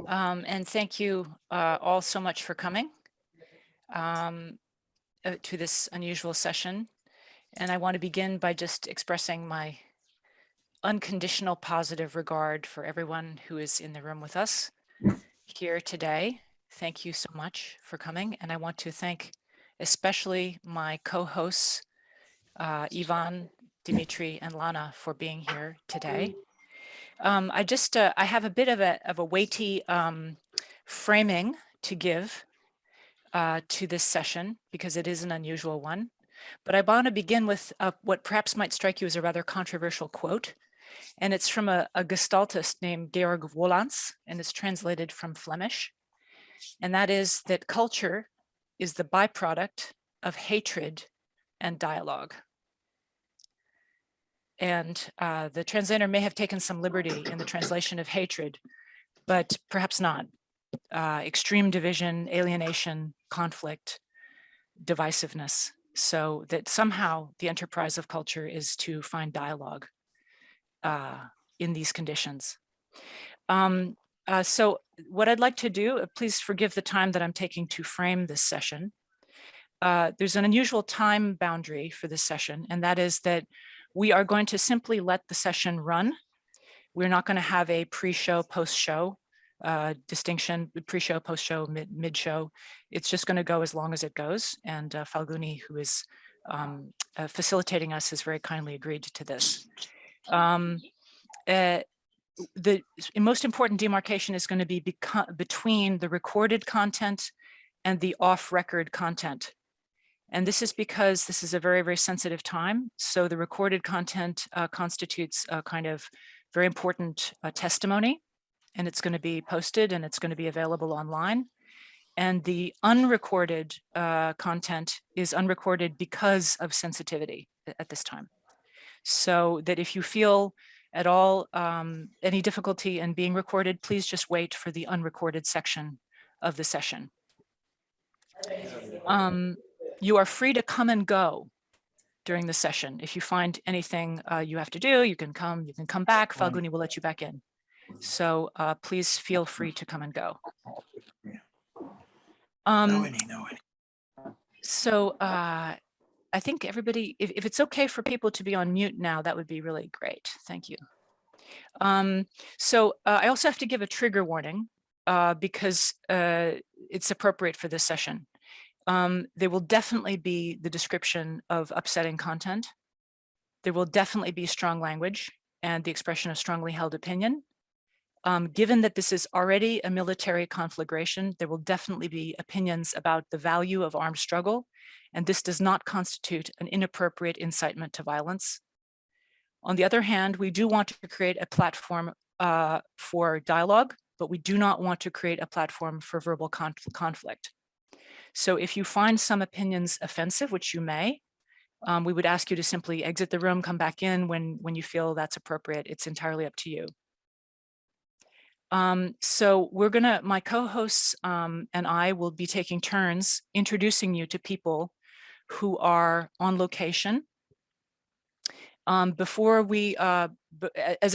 And thank you all so much for coming to this unusual session. And I want to begin by just expressing my unconditional positive regard for everyone who is in the room with us here today. Thank you so much for coming. And I want to thank especially my co-hosts, Ivan, Dimitri, and Lana for being here today. I have a bit of a weighty framing to give to this session because it is an unusual one. But I want to begin with what perhaps might strike you as a rather controversial quote. And it's from a gestaltist named Georg Wolans, and it's translated from Flemish. And that is that culture is the byproduct of hatred and dialogue. And the translator may have taken some liberty in the translation of hatred, but perhaps not. Extreme division, alienation, conflict, divisiveness. So that somehow the enterprise of culture is to find dialogue in these conditions. So what I'd like to do, please forgive the time that I'm taking to frame this session. There's an unusual time boundary for this session, and that is that we are going to simply let the session run. We're not going to have a pre-show, post-show distinction, pre-show, post-show, mid-show. It's just going to go as long as it goes. And Falguni, who is facilitating us, has very kindly agreed to this. The most important demarcation is going to be between the recorded content and the off-record content. And this is because this is a very, very sensitive time. So the recorded content constitutes a kind of very important testimony, and it's going to be posted and it's going to be available online. And the unrecorded content is unrecorded because of sensitivity at this time. So that if you feel at all any difficulty in being recorded, please just wait for the unrecorded section of the session. You are free to come and go during the session. If you find anything you have to do, you can come back. Falguni will let you back in. So please feel free to come and go. So I think everybody, if it's okay for people to be on mute now, that would be really great. Thank you. So I also have to give a trigger warning because it's appropriate for this session. There will definitely be the description of upsetting content. There will definitely be strong language and the expression of strongly held opinion. Given that this is already a military conflagration, there will definitely be opinions about the value of armed struggle, and this does not constitute an inappropriate incitement to violence. On the other hand, we do want to create a platform for dialogue, but we do not want to create a platform for verbal conflict. So if you find some opinions offensive, which you may, we would ask you to simply exit the room, come back in when you feel that's appropriate. It's entirely up to you. So my co-hosts and I will be taking turns introducing you to people who are on location. As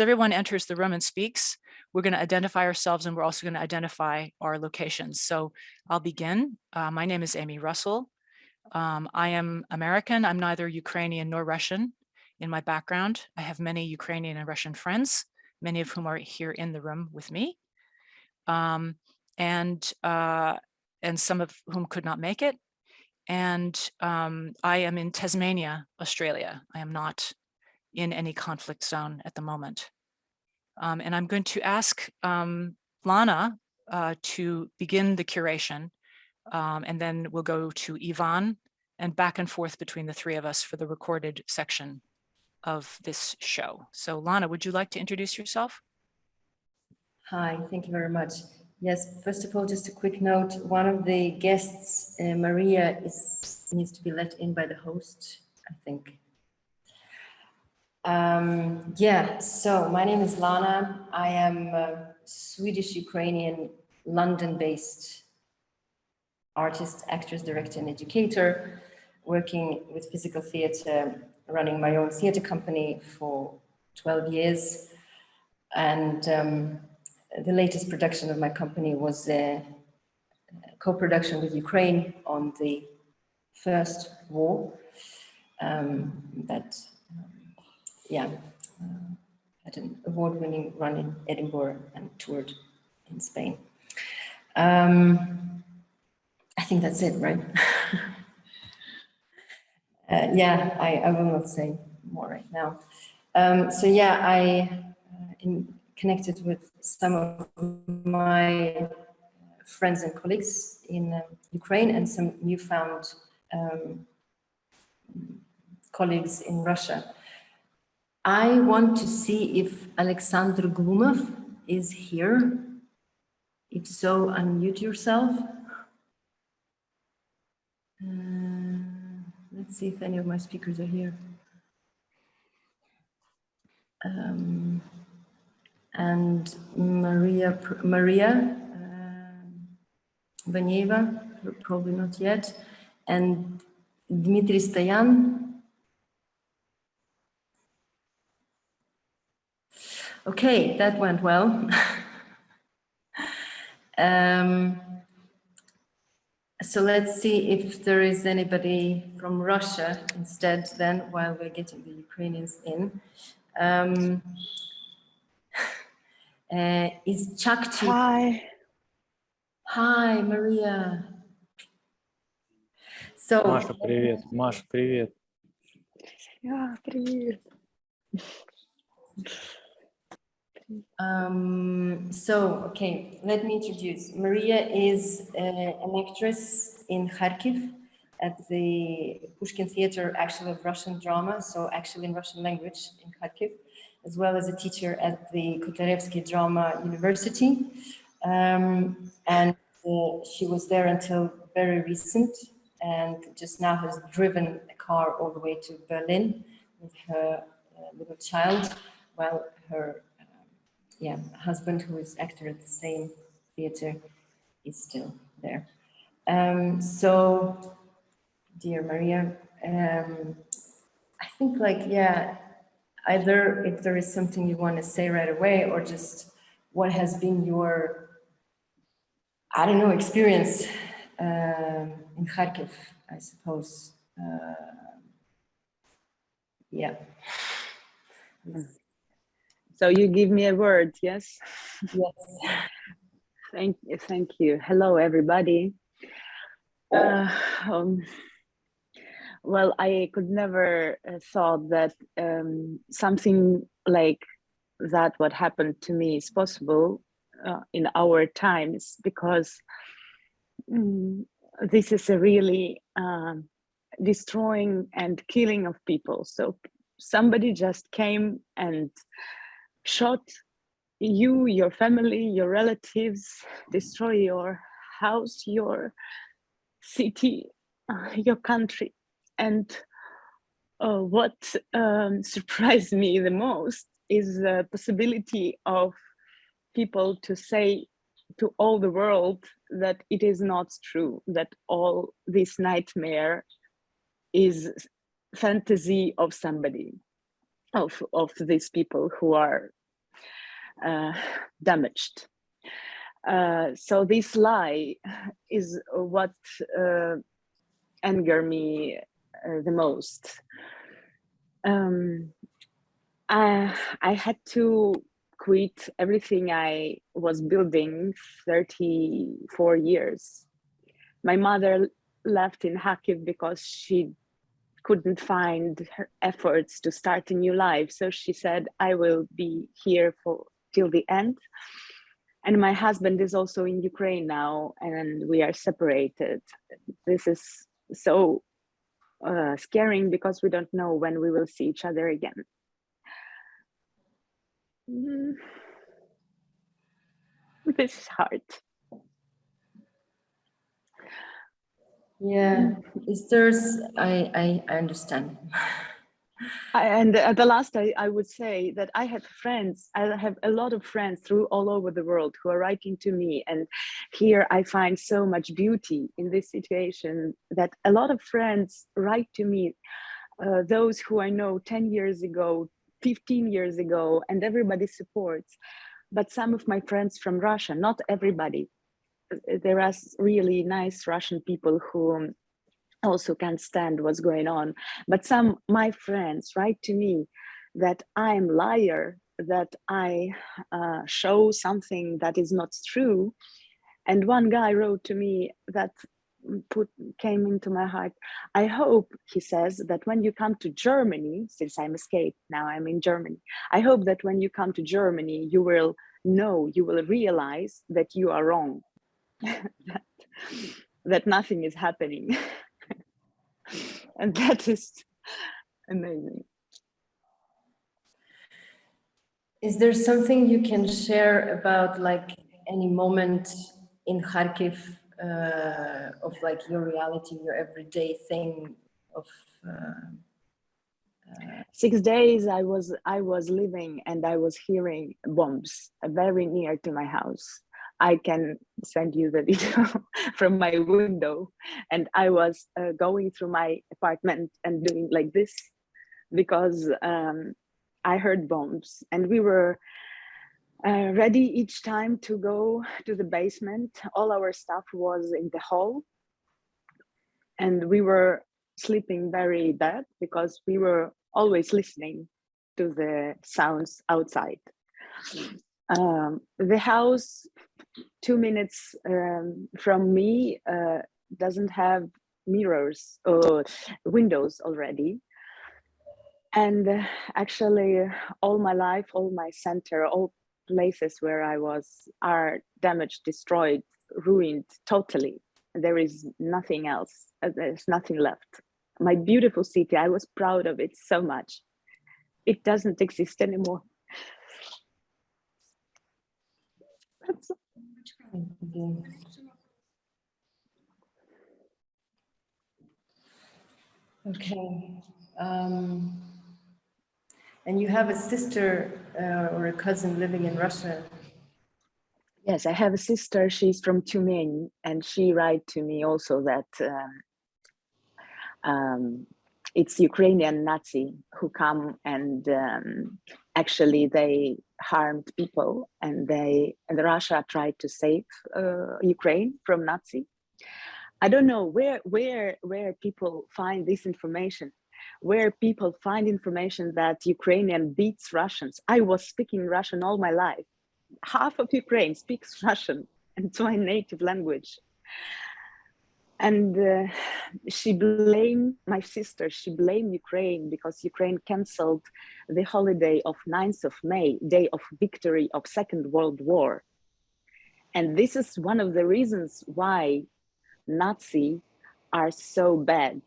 everyone enters the room and speaks, we're going to identify ourselves, and we're also going to identify our locations. So I'll begin. My name is Amy Russell. I am American. I'm neither Ukrainian nor Russian in my background. I have many Ukrainian and Russian friends, many of whom are here in the room with me, and some of whom could not make it. And I am in Tasmania, Australia. I am not in any conflict zone at the moment. And I'm going to ask Lana to begin the curation, and then we'll go to Ivan and back and forth between the three of us for the recorded section of this show. So Lana, would you like to introduce yourself? Hi, thank you very much. Yes, first of all, just a quick note. One of the guests, Maria, needs to be let in by the host, I think. Yeah, so my name is Lana. I am a Swedish-Ukrainian, London-based artist, actress, director, and educator, working with physical theatre, running my own theatre company for 12 years. And the latest production of my company was a co-production with Ukraine on the first war. Had an award-winning run in Edinburgh and toured in Spain. I think that's it, right? I will not say more right now. I connected with some of my friends and colleagues in Ukraine and some newfound colleagues in Russia. I want to see if Alexander Glumov is here. If so, unmute yourself. Let's see if any of my speakers are here. And Maria Vaneva, probably not yet. And Dmitry Stoyan. Okay, that went well. So let's see if there is anybody from Russia instead then, while we're getting the Ukrainians in. Is Chakti? Hi. Hi, Maria. So, Маша, привет. Маша, привет. Yeah, привет. Okay, let me introduce. Maria is an actress in Kharkiv at the Pushkin Theater, actually of Russian drama, so actually in Russian language in Kharkiv, as well as a teacher at the Kotlярevsky Drama University. She was there until very recent, and just now has driven a car all the way to Berlin with her little child, while her husband, who is actor at the same theater, is still there. So, dear Maria, I think either if there is something you want to say right away, or just what has been your, I don't know, experience in Kharkiv, I suppose. So you give me a word, yes? Yes. Thank you. Hello, everybody. Well, I could never thought that something like that what happened to me is possible in our times, because this is a really destroying and killing of people. So somebody just came and shot you, your family, your relatives, destroy your house, your city, your country. And what surprised me the most is the possibility of people to say to all the world that it is not true, that all this nightmare is fantasy of somebody, of these people who are damaged. So this lie is what anger me the most. I had to quit everything I was building 34 years. My mother left in Kharkiv because she couldn't find her efforts to start a new life. So she said, I will be here till the end. And my husband is also in Ukraine now, and we are separated. This is so scaring, because we don't know when we will see each other again. This is hard. Yeah, I understand. And at the last, I would say that I have friends. I have a lot of friends all over the world who are writing to me. And here I find so much beauty in this situation, that a lot of friends write to me, those who I know 10 years ago, 15 years ago, and everybody supports. but some of my friends from Russia, not everybody. There are really nice Russian people who also can't stand what's going on. But some my friends write to me that I'm liar, that I show something that is not true. And one guy wrote to me that came into my heart. I hope, he says, that when you come to Germany, since I'm escaped, now I'm in Germany, I hope that when you come to Germany, you will know, you will realize that you are wrong, that nothing is happening. And that is amazing. Is there something you can share about like any moment in Kharkiv of like your reality, your everyday thing of 6 days I was living and I was hearing bombs very near to my house. I can send you the video from my window, and I was going through my apartment and doing like this because I heard bombs, and we were ready each time to go to the basement. All our stuff was in the hall, and we were sleeping very bad because we were always listening to the sounds outside. The house 2 minutes from me doesn't have mirrors or windows already. And actually all my life, all my center, all places where I was are damaged, destroyed, ruined totally. There is nothing else. There's nothing left. My beautiful city, I was proud of it so much. It doesn't exist anymore. That's okay. And you have a sister or a cousin living in Russia. Yes, I have a sister. She's from Tyumen, and she write to me also that it's Ukrainian Nazi who come and actually they harmed people, and Russia tried to save Ukraine from Nazi. I don't know where people find this information, where people find information that Ukrainian beats Russians. I was speaking Russian all my life. Half of Ukraine speaks Russian, and it's my native language. And my sister, she blamed Ukraine because Ukraine canceled the holiday of 9th of May, day of victory of Second World War. And this is one of the reasons why Nazi are so bad.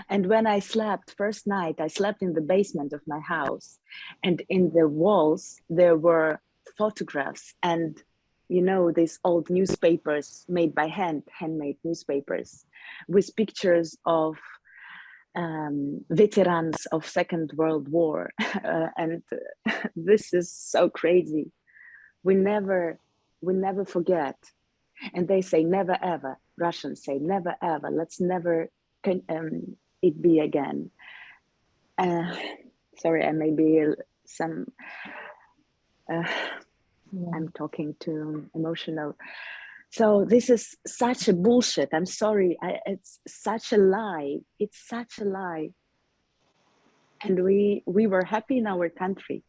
And when I slept, first night, I slept in the basement of my house, and in the walls, there were photographs and, you know, these old newspapers made by hand, handmade newspapers with pictures of veterans of Second World War. And this is so crazy. We never forget. And they say never ever. Russians say never ever. Let's never it be again. Sorry, I may be some. I'm talking too emotional. So this is such a bullshit. I'm sorry. It's such a lie. It's such a lie. And we were happy in our country.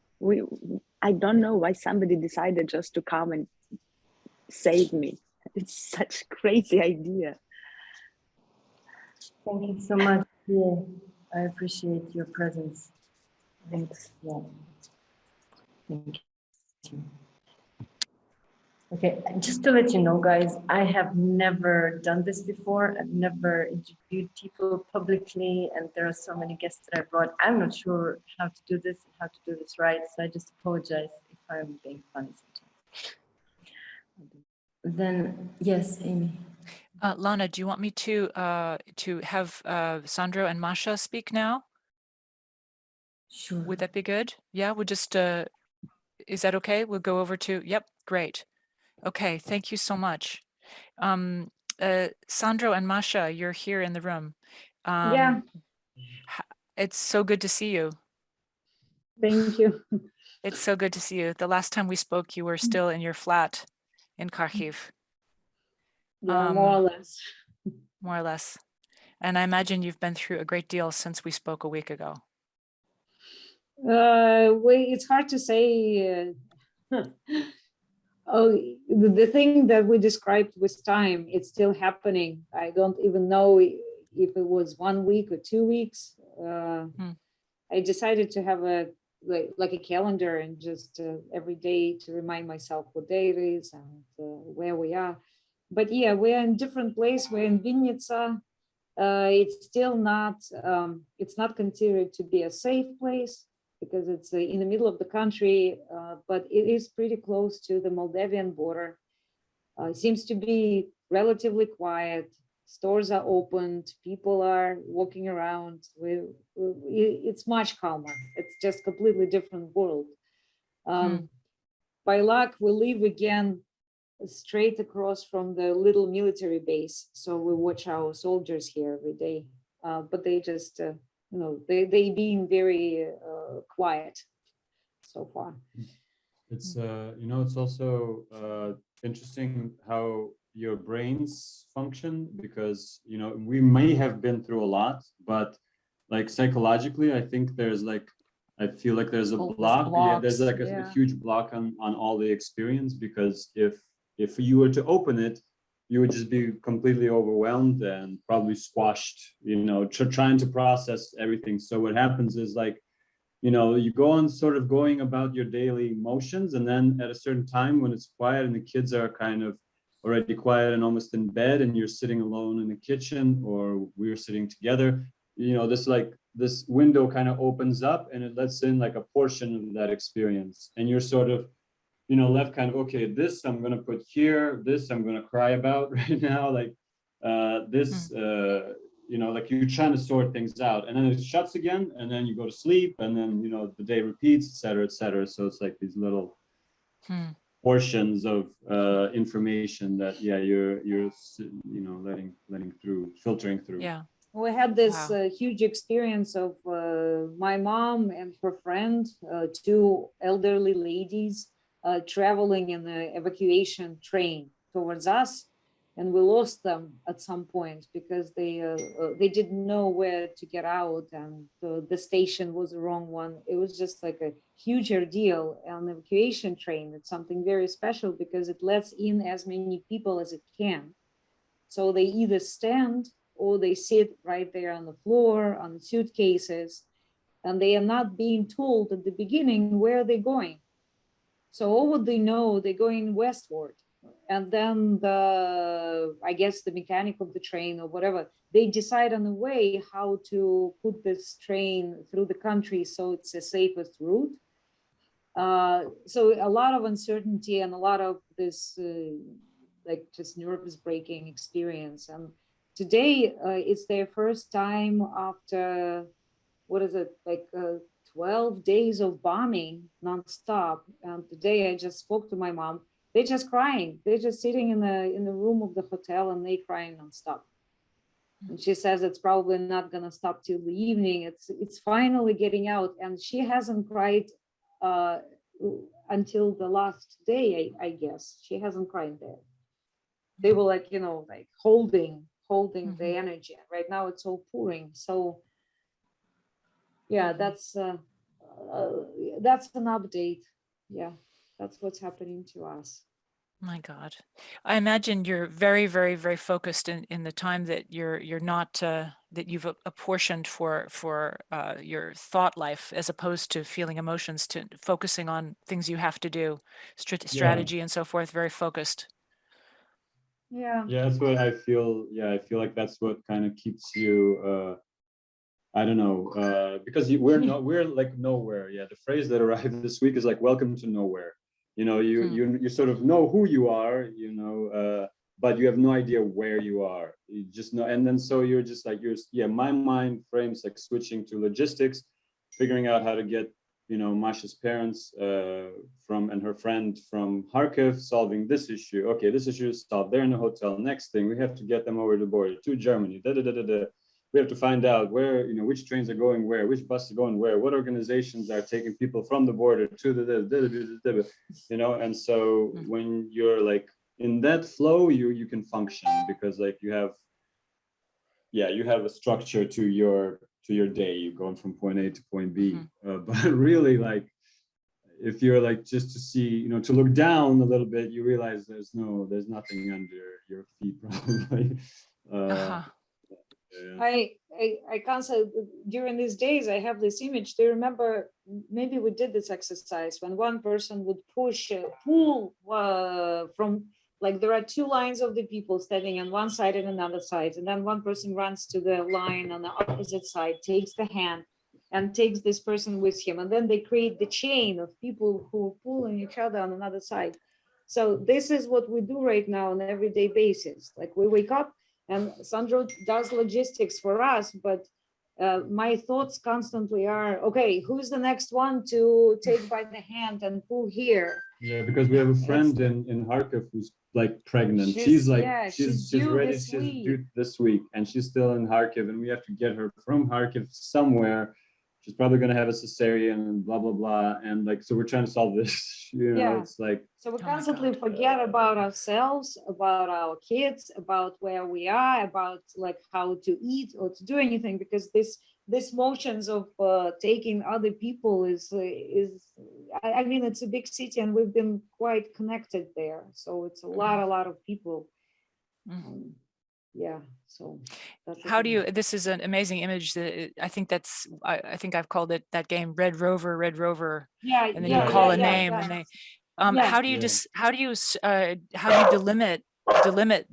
I don't know why somebody decided just to come and save me. It's such a crazy idea. Thank you so much. Yeah, I appreciate your presence. Thanks. Yeah. Thank you. Okay, just to let you know, guys, I have never done this before. I've never interviewed people publicly, and there are so many guests that I brought. I'm not sure how to do this and how to do this right, so I just apologize if I'm being funny sometimes. Then, yes, Amy. Lana, do you want me to have Sandro and Masha speak now? Sure. Would that be good? Yeah, we'll just, is that okay? We'll go over to, yep, great. Okay, thank you so much. Sandro and Masha, you're here in the room. Yeah. It's so good to see you. Thank you. It's so good to see you. The last time we spoke, you were still in your flat in Kharkiv, Yeah, more or less. more or less. And I imagine you've been through a great deal since we spoke a week ago. It's hard to say. Oh, the thing that we described with time, it's still happening. I don't even know if it was 1 week or 2 weeks. I decided to have a like a calendar and just every day to remind myself what day it is and where we are. But yeah, we're in different place. We're in Vinnytsia. It's still not. It's not considered to be a safe place because it's in the middle of the country, but it is pretty close to the Moldavian border. It seems to be relatively quiet. Stores are opened. People are walking around. It's much calmer. It's just completely different world. By luck, we live again straight across from the little military base. So we watch our soldiers here every day, but they just, they being very quiet so far. It's, it's also interesting how your brains function because, we may have been through a lot, but like psychologically, I think I feel like there's a block. Yeah, there's like a huge block on all the experience because if you were to open it, you would just be completely overwhelmed and probably squashed, trying to process everything. So what happens is you go on sort of going about your daily motions. And then at a certain time when it's quiet and the kids are kind of already quiet and almost in bed and you're sitting alone in the kitchen or we're sitting together, this window kind of opens up and it lets in like a portion of that experience. And you're sort of, left kind of, okay, this I'm going to put here, this I'm going to cry about right now. Like like you're trying to sort things out and then it shuts again and then you go to sleep and then, the day repeats, et cetera, et cetera. So it's like these little portions of information that, you're letting through, filtering through. Yeah. We had this huge experience of my mom and her friend, two elderly ladies traveling in the evacuation train towards us. And we lost them at some point because they didn't know where to get out and the station was the wrong one. It was just like a huge ordeal. On the evacuation train, it's something very special because it lets in as many people as it can. So they either stand or they sit right there on the floor, on suitcases, and they are not being told at the beginning where they're going. So all what they know, they're going westward. And then I guess the mechanic of the train or whatever, they decide on the way how to put this train through the country so it's the safest route. So a lot of uncertainty and a lot of this just nervous breaking experience. And today it's their first time after, 12 days of bombing nonstop. And today I just spoke to my mom. They're just crying. They're just sitting in the room of the hotel and they crying nonstop. And she says it's probably not gonna stop till the evening. It's finally getting out. And she hasn't cried until the last day, I guess. She hasn't cried there. They were holding the energy. Right now it's all pouring. So yeah, that's an update. Yeah, that's what's happening to us. My God, I imagine you're very, very, very focused in the time that you're not that you've apportioned for your thought life as opposed to feeling emotions, to focusing on things you have to do, strategy and so forth. Very focused. Yeah. Yeah, that's what I feel. Yeah, I feel like that's what kind of keeps you. I don't know, because we're like nowhere. Yeah, the phrase that arrived this week is like "Welcome to nowhere." You sort of know who you are, but you have no idea where you are. You just know, and then so you're just like my mind frames like switching to logistics, figuring out how to get Masha's parents and her friend from Kharkiv, solving this issue. Okay, this issue is solved. They're in a hotel. Next thing, we have to get them over the border to Germany. we have to find out where, which trains are going where, which buses are going where, what organizations are taking people from the border to the, and so when you're like in that flow, you can function because like you have a structure to your day. You're going from point A to point B. But really, like, if you're like just to see, to look down a little bit, you realize there's nothing under your feet probably. I can't say during these days I have this image. Do you remember? Maybe we did this exercise when one person would pull from, like, there are two lines of the people standing on one side and another side, and then one person runs to the line on the opposite side, takes the hand, and takes this person with him, and then they create the chain of people who are pulling each other on another side. So this is what we do right now on an everyday basis. Like, we wake up and Sandro does logistics for us, but my thoughts constantly are, okay, who's the next one to take by the hand and pull here? Yeah, because we have a friend in Kharkiv who's like pregnant. She's due ready. this She's week. due this week, and she's still in Kharkiv, and we have to get her from Kharkiv somewhere. She's probably going to have a cesarean and blah blah blah, and like, so we're trying to solve this. It's like, so we constantly forget about ourselves, about our kids, about where we are, about like how to eat or to do anything, because this motions of taking other people is I mean, it's a big city and we've been quite connected there, so it's a lot of people. So that's how do you, this is an amazing image that I think I think I've called it that game, Red Rover, and then you call a name and they how do you delimit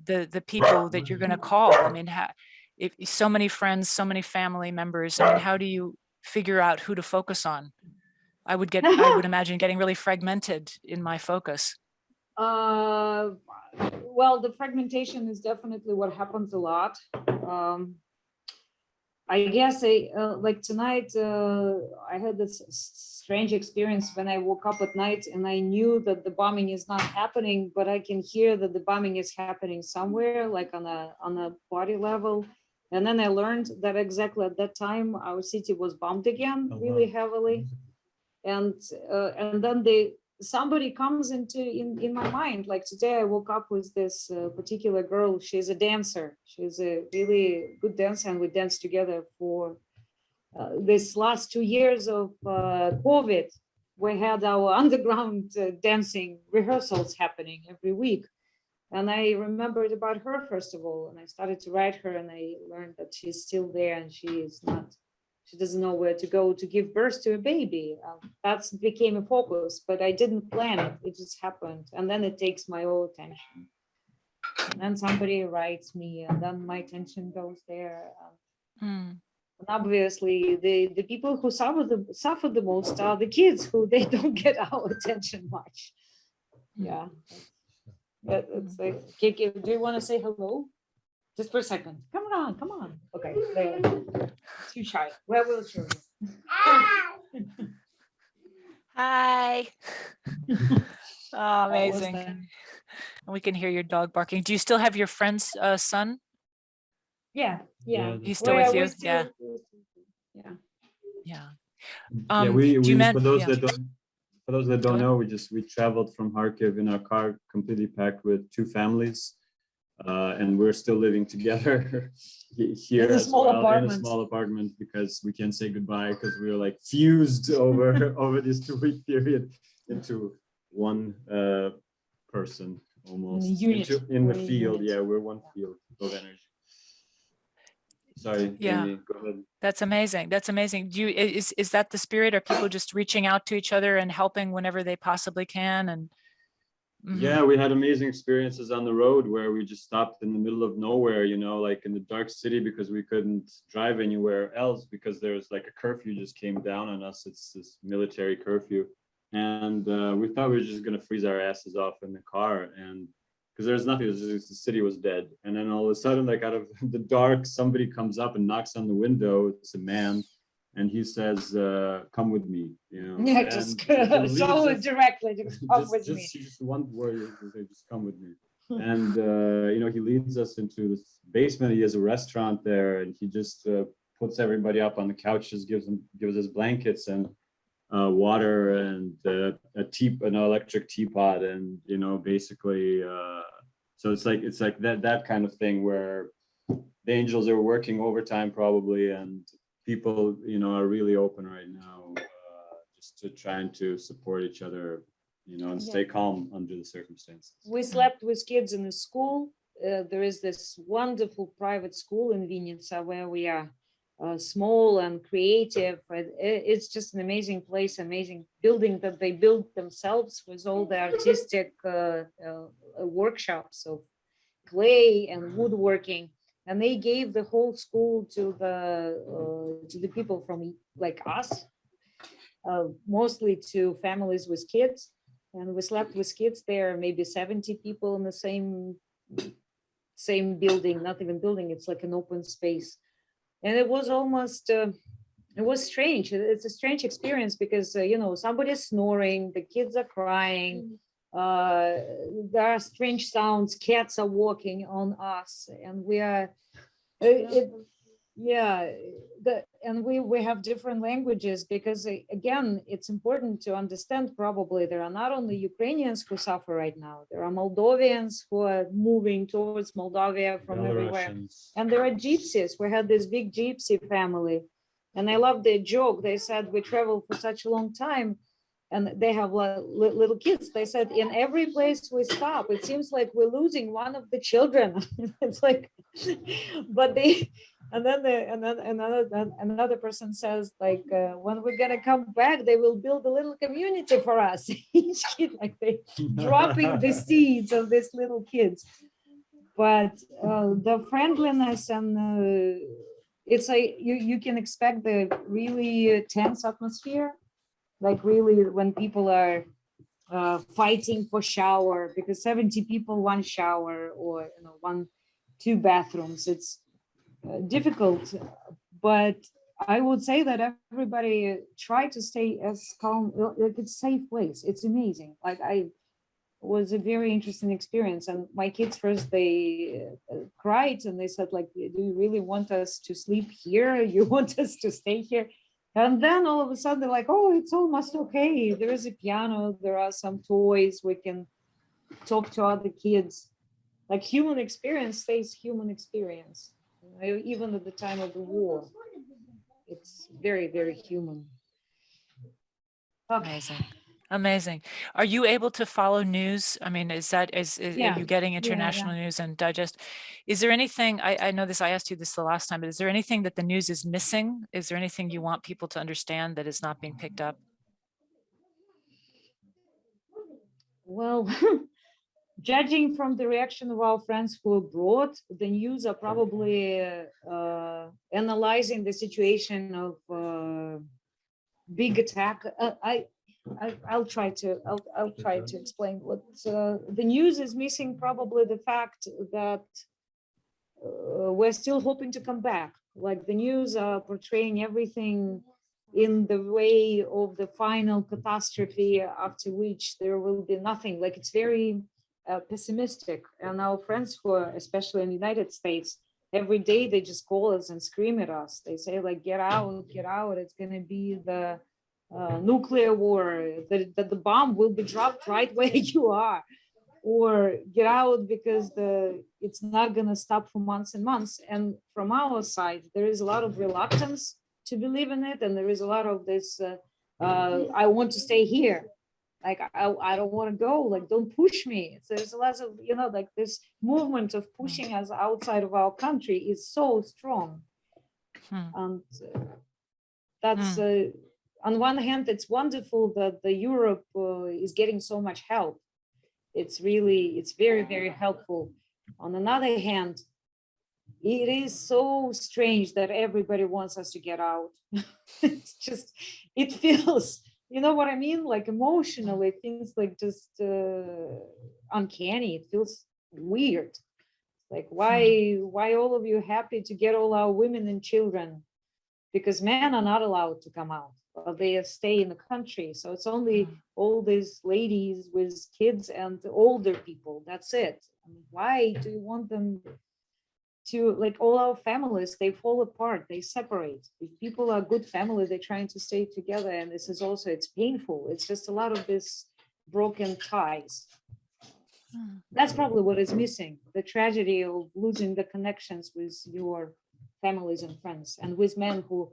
the people that you're going to call? I mean, if so many friends, so many family members, I mean, how do you figure out who to focus on? I would imagine getting really fragmented in my focus. Well, the fragmentation is definitely what happens a lot. I guess like tonight, I had this strange experience when I woke up at night and I knew that the bombing is not happening, but I can hear that the bombing is happening somewhere, like on a body level. And then I learned that exactly at that time, our city was bombed again, really heavily. And then somebody comes in my mind. Like today I woke up with this particular girl. She's a dancer. She's a really good dancer, and we danced together for this last 2 years of COVID. We had our underground dancing rehearsals happening every week. And I remembered about her, first of all, and I started to write her, and I learned that she's still there and she doesn't know where to go to give birth to a baby. That became a focus, but I didn't plan it. It just happened. And then it takes my whole attention. And then somebody writes me, and then my attention goes there. And obviously, the people who suffer the most are the kids, who they don't get our attention much. Yeah. But it's like, do you want to say hello? Just for a second. Come on. Okay, there. Too shy. Where will show you? Hi. Oh, amazing. And we can hear your dog barking. Do you still have your friend's son? Yeah. He's still with you? Yeah. For those that don't know, we traveled from Kharkiv in our car, completely packed with 2 families, and we're still living together here in a small apartment because we can't say goodbye, because we were like fused over this 2-week period into one person almost in the field. Yeah, we're one field of energy. Sorry, Amy, go ahead. That's amazing. Do you, is that the spirit? Are people just reaching out to each other and helping whenever they possibly can? And yeah, we had amazing experiences on the road where we just stopped in the middle of nowhere, like in the dark city, because we couldn't drive anywhere else because there's like a curfew just came down on us. It's this military curfew, and we thought we were just gonna freeze our asses off in the car, and because there's nothing, the city was dead. And then all of a sudden, like out of the dark, somebody comes up and knocks on the window. It's a man, and he says, "Come with me." Yeah, just so directly, just come with me. Just one word, just come with me. And he leads us into this basement. He has a restaurant there, and he just puts everybody up on the couches, gives us blankets and water and an electric teapot, and basically so it's like that kind of thing where the angels are working overtime probably, and people are really open right now, just to trying to support each other, and stay calm under the circumstances. We slept with kids in the school. There is this wonderful private school in Vinnytsia where we are small and creative. It's just an amazing place, amazing building that they built themselves with all the artistic workshops of clay and woodworking. And they gave the whole school to the people from like us, mostly to families with kids. And we slept with kids there, maybe 70 people in the same building, not even building, it's like an open space. And it was almost, it was strange. It's a strange experience because, somebody's snoring, the kids are crying, there are strange sounds, cats are walking on us, and we are, and we have different languages because, again, it's important to understand probably there are not only Ukrainians who suffer right now, there are Moldovians who are moving towards Moldavia from everywhere. And there are gypsies. We had this big gypsy family. And I love their joke. They said, we traveled for such a long time and they have little kids. They said, in every place we stop, it seems like we're losing one of the children. It's like, but they, and then another person says, like, when we're gonna come back, they will build a little community for us. Each kid, like they dropping the seeds of these little kids. But the friendliness and it's like you can expect the really tense atmosphere, like really when people are fighting for shower because 70 people, one shower, or 2 bathrooms. It's difficult, but I would say that everybody try to stay as calm, like it's a safe place. It's amazing. Like was a very interesting experience. And my kids first, they cried and they said, like, do you really want us to sleep here? You want us to stay here? And then all of a sudden they're like, oh, it's almost okay. There is a piano, there are some toys, we can talk to other kids. Like human experience stays human experience. Even at the time of the war, it's very, very human. Okay. Amazing. Are you able to follow news? I mean, are you getting international news and digest? Is there anything, I know this, I asked you this the last time, but is there anything that the news is missing? Is there anything you want people to understand that is not being picked up? Well, judging from the reaction of our friends who are abroad, the news are probably analyzing the situation of big attack. I'll try to explain what the news is missing. Probably the fact that we're still hoping to come back. Like the news are portraying everything in the way of the final catastrophe after which there will be nothing. Like it's very pessimistic. And our friends who are, especially in the United States, every day they just call us and scream at us. They say like, get out, it's gonna be the nuclear war, that the bomb will be dropped right where you are, or get out because it's not gonna stop for months and months. And from our side, there is a lot of reluctance to believe in it, and there is a lot of this, I want to stay here. Like, I don't want to go, like, don't push me. So there's a lot of, like this movement of pushing us outside of our country is so strong. And that's, on one hand, it's wonderful that the Europe is getting so much help. It's very, very helpful. On another hand, it is so strange that everybody wants us to get out. It's just, it feels, you know what I mean? Like emotionally, things like just uncanny. It feels weird. Like why all of you happy to get all our women and children? Because men are not allowed to come out. they stay in the country. So it's only all these ladies with kids and older people. That's it. I mean, why do you want them to, like, all our families, they fall apart, they separate. If people are good family, they're trying to stay together. And this is also, it's painful. It's just a lot of this broken ties. That's probably what is missing, the tragedy of losing the connections with your families and friends, and with men who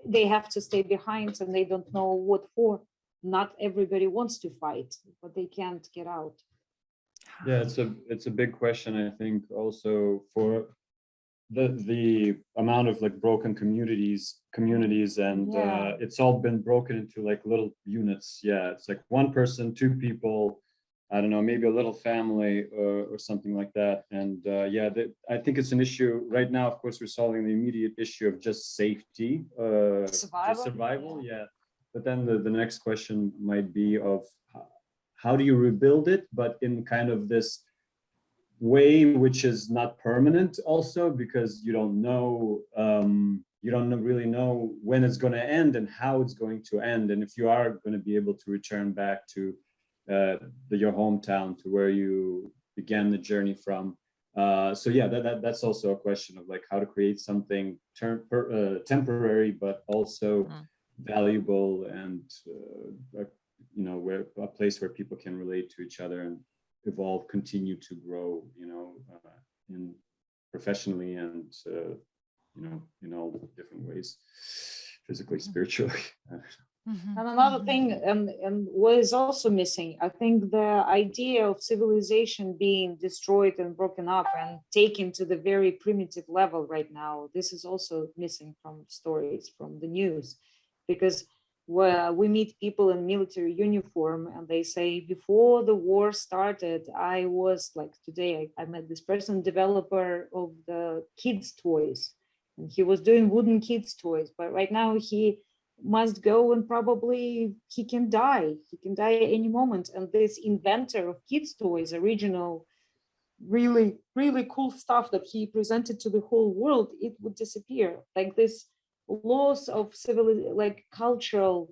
they have to stay behind and they don't know what for. Not everybody wants to fight, but they can't get out. Yeah, it's a big question, I think, also for the amount of like broken communities, and Yeah. it's all been broken into like little units. Yeah, it's like one person, two people, I don't know, maybe a little family or something like that. And yeah, I think it's an issue right now. Of course, we're solving the immediate issue of just safety, survival. Yeah, but then the next question might be of how do you rebuild it, but in kind of this way which is not permanent also, because you don't know really know when it's going to end and how it's going to end, and if you are going to be able to return back to your hometown, to where you began the journey from. So yeah, that's also a question of like how to create something temporary but also valuable, and you know, where a place where people can relate to each other and evolve, continue to grow, you know, in professionally and you know, in all different ways, physically, spiritually. And another thing, and what is also missing, I think the idea of civilization being destroyed and broken up and taken to the very primitive level right now, this is also missing from stories, from the news, because where we meet people in military uniform and they say, before the war started, I was like, today I met this person, developer of the kids' toys, and he was doing wooden kids' toys, but right now he must go and probably he can die at any moment. And this inventor of kids' toys, original, really, really cool stuff that he presented to the whole world, it would disappear. Like this loss of civil, like cultural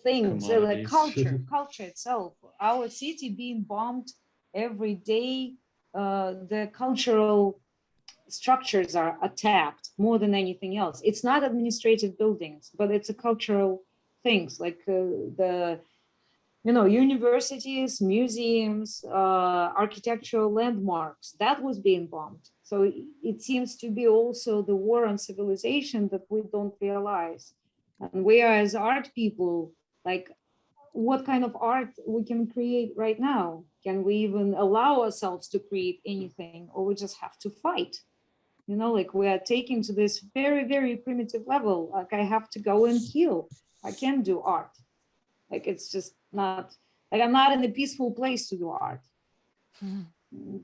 things, like culture itself. Our city being bombed every day, the cultural structures are attacked more than anything else. It's not administrative buildings, but it's a cultural things, like the, you know, universities, museums, architectural landmarks, that was being bombed. So it seems to be also the war on civilization that we don't realize. And we are, as art people, like, what kind of art we can create right now? Can we even allow ourselves to create anything, or we just have to fight? You know, like we are taken to this very, very primitive level. Like I have to go and heal. I can't do art. Like it's just not, like I'm not in a peaceful place to do art.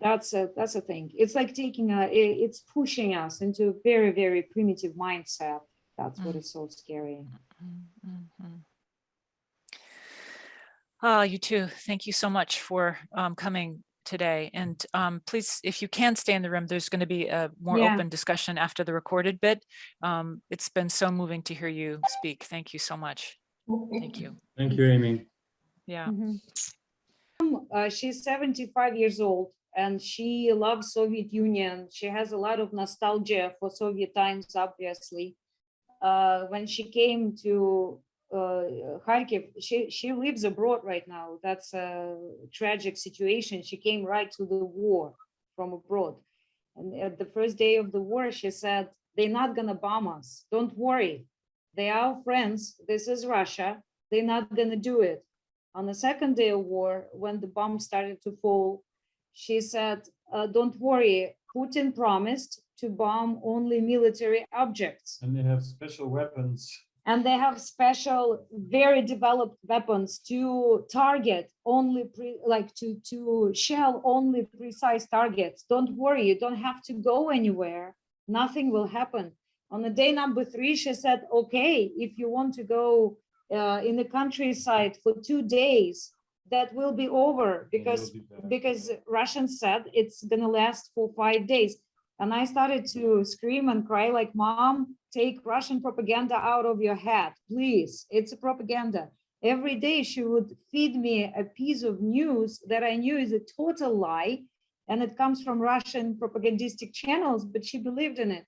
That's a thing. It's like taking it's pushing us into a very, very primitive mindset. That's what is so scary. You too. Thank you so much for coming today. And please, if you can stay in the room, there's going to be a more open discussion after the recorded bit. It's been so moving to hear you speak. Thank you so much. Thank you. Thank you, Amy. Yeah. She's 75 years old and she loves Soviet Union. She has a lot of nostalgia for Soviet times, obviously. When she came to Kharkiv, she lives abroad right now. That's a tragic situation. She came right to the war from abroad. And at the first day of the war, she said, they're not gonna bomb us. Don't worry. They are our friends. This is Russia. They're not gonna do it. On the second day of war, when the bomb started to fall, she said, don't worry. Putin promised to bomb only military objects. And they have special weapons. And they have special, very developed weapons to target only, to shell only precise targets. Don't worry, you don't have to go anywhere. Nothing will happen. On the day number 3, she said, okay, if you want to go in the countryside for 2 days, that will be over because Russians said it's gonna last for 5 days. And I started to scream and cry like, Mom, take Russian propaganda out of your head, please. It's a propaganda. Every day she would feed me a piece of news that I knew is a total lie. And it comes from Russian propagandistic channels, but she believed in it.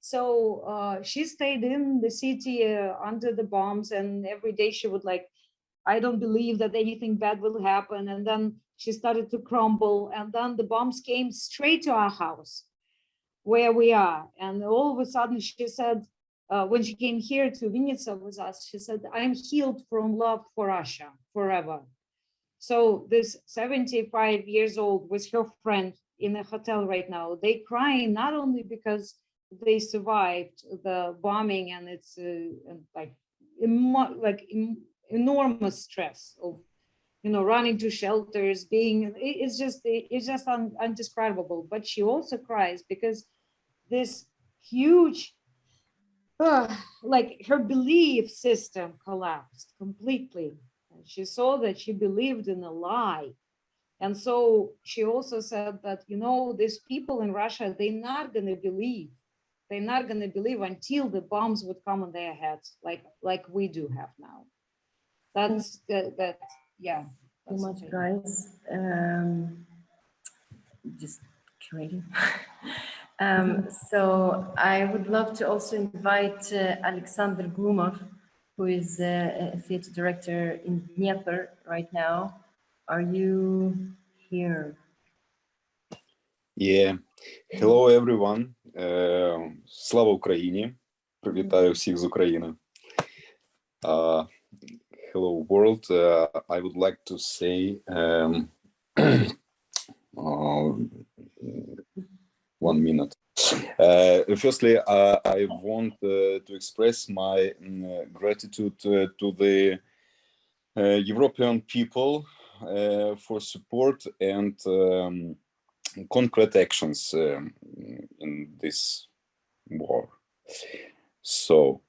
So she stayed in the city under the bombs. And every day she would like, I don't believe that anything bad will happen. And then she started to crumble. And then the bombs came straight to our house where we are. And all of a sudden she said, when she came here to Vinnytsia with us, she said, I'm healed from love for Russia forever. So this 75 years old with her friend in a hotel right now, they crying not only because they survived the bombing and it's enormous stress of, you know, running to shelters, being, it's just undescribable. But she also cries because this huge, like her belief system collapsed completely. And she saw that she believed in a lie. And so she also said that, you know, these people in Russia, they're not going to believe. They're not going to believe until the bombs would come on their heads, like we do have now. That's that. Yeah. So much, guys. Just curating. So I would love to also invite Alexander Glumov, who is a theater director in Dnieper right now. Are you here? Yeah. Hello, everyone. Слава Україні. Привітаю всіх з України. Hello, world. I would like to say 1 minute. Firstly, I want to express my gratitude to the European people for support and concrete actions in this war. So,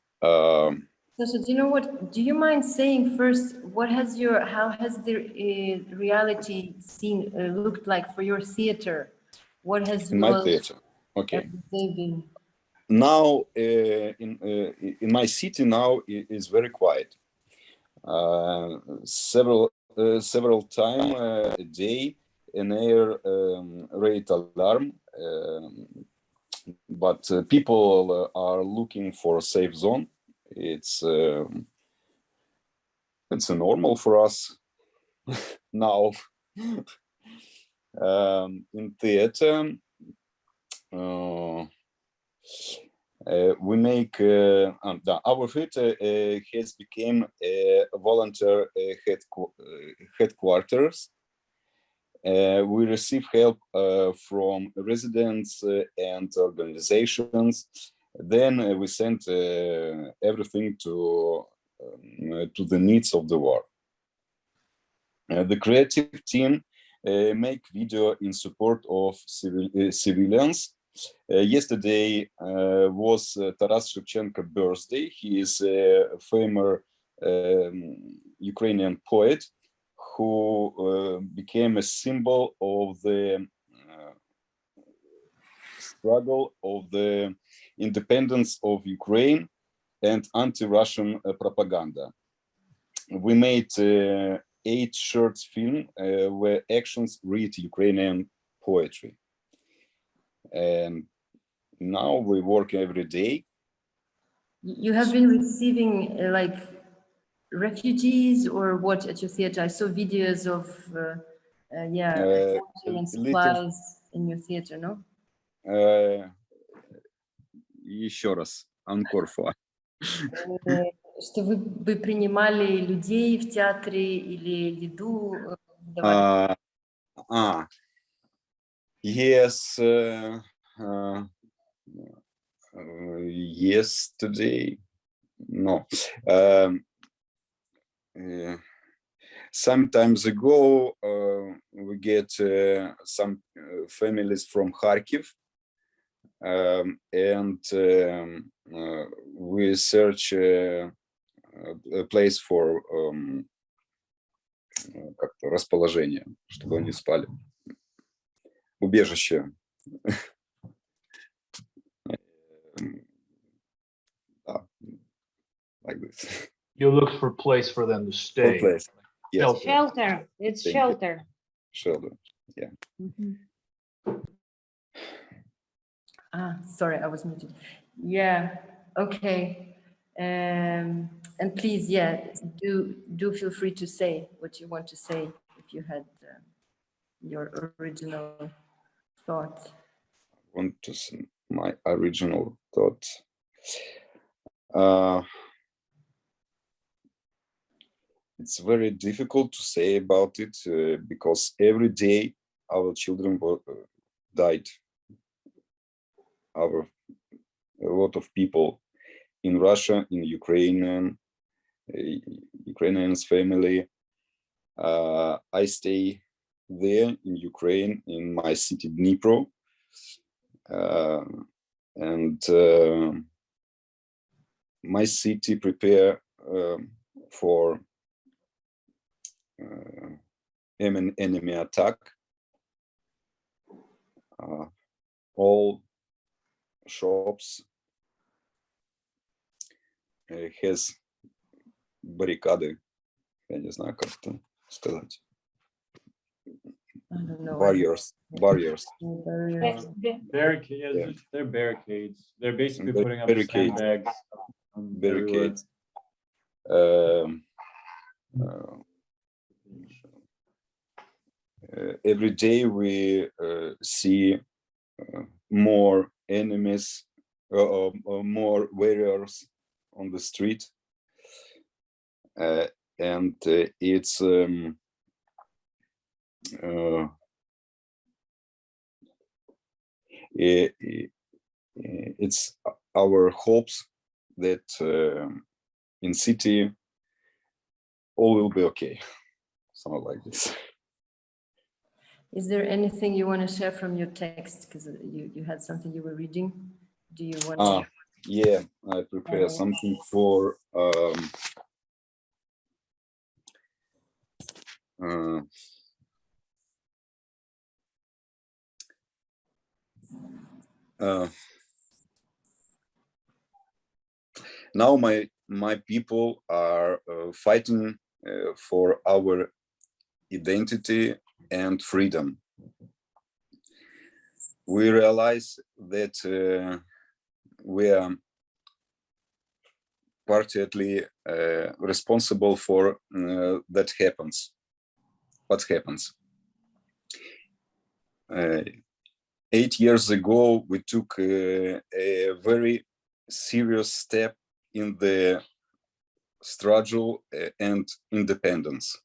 Sasha, do you know what? Do you mind saying first how has the reality scene looked like for your theater? What has in my theater, okay. Been? Now, in my city now is very quiet. Several times a day, an air raid alarm, but people are looking for a safe zone. It's normal for us now. In theater, we make our theater has become a volunteer headquarters. We receive help from residents and organizations. Then we send everything to the needs of the war. The creative team make video in support of civilians. Yesterday was Taras Shevchenko's birthday. He is a famous Ukrainian poet who became a symbol of the struggle of the independence of Ukraine and anti-Russian propaganda. We made 8 short films where actions read Ukrainian poetry. And now we work every day. You have been receiving like refugees or what at your theater? I saw videos of and supplies in your theater, no? Еще раз, encore fois. Что вы принимали людей в театре или еду? Yes, yesterday, no. Some times ago, we get some families from Kharkiv, and we search a place for как-то расположение, чтобы они спали. Убежище. like this. You look for a place for them to For stay. place. Yes. Shelter. Shelter, it's Thank you. shelter. Shelter. Mhm. Sorry, I was muted. Yeah, okay. And please, yeah, do feel free to say what you want to say if you had your original thought. Want to see my original thought. It's very difficult to say about it because every day our children died. A lot of people in Russia, in Ukrainian's family. I stay there in Ukraine, in my city Dnipro, and my city prepare for enemy attack. All shops has баррикады. Я не знаю, как это сказать. I don't know. Barriers. Barriers. Barricades. Yeah. They're barricades. They're basically Bar- putting up barricades. sandbags. Everywhere. Barricades. Every day we see more enemies, more warriors on the street, and it's our hopes that in city all will be okay, something like this. Is there anything you want to share from your text? Because you had something you were reading. Do you want to? Yeah, I prepare something for now my people are fighting for our identity and freedom. We realize that we are partly responsible for that happens. What happens? 8 years ago, we took a very serious step in the struggle and independence.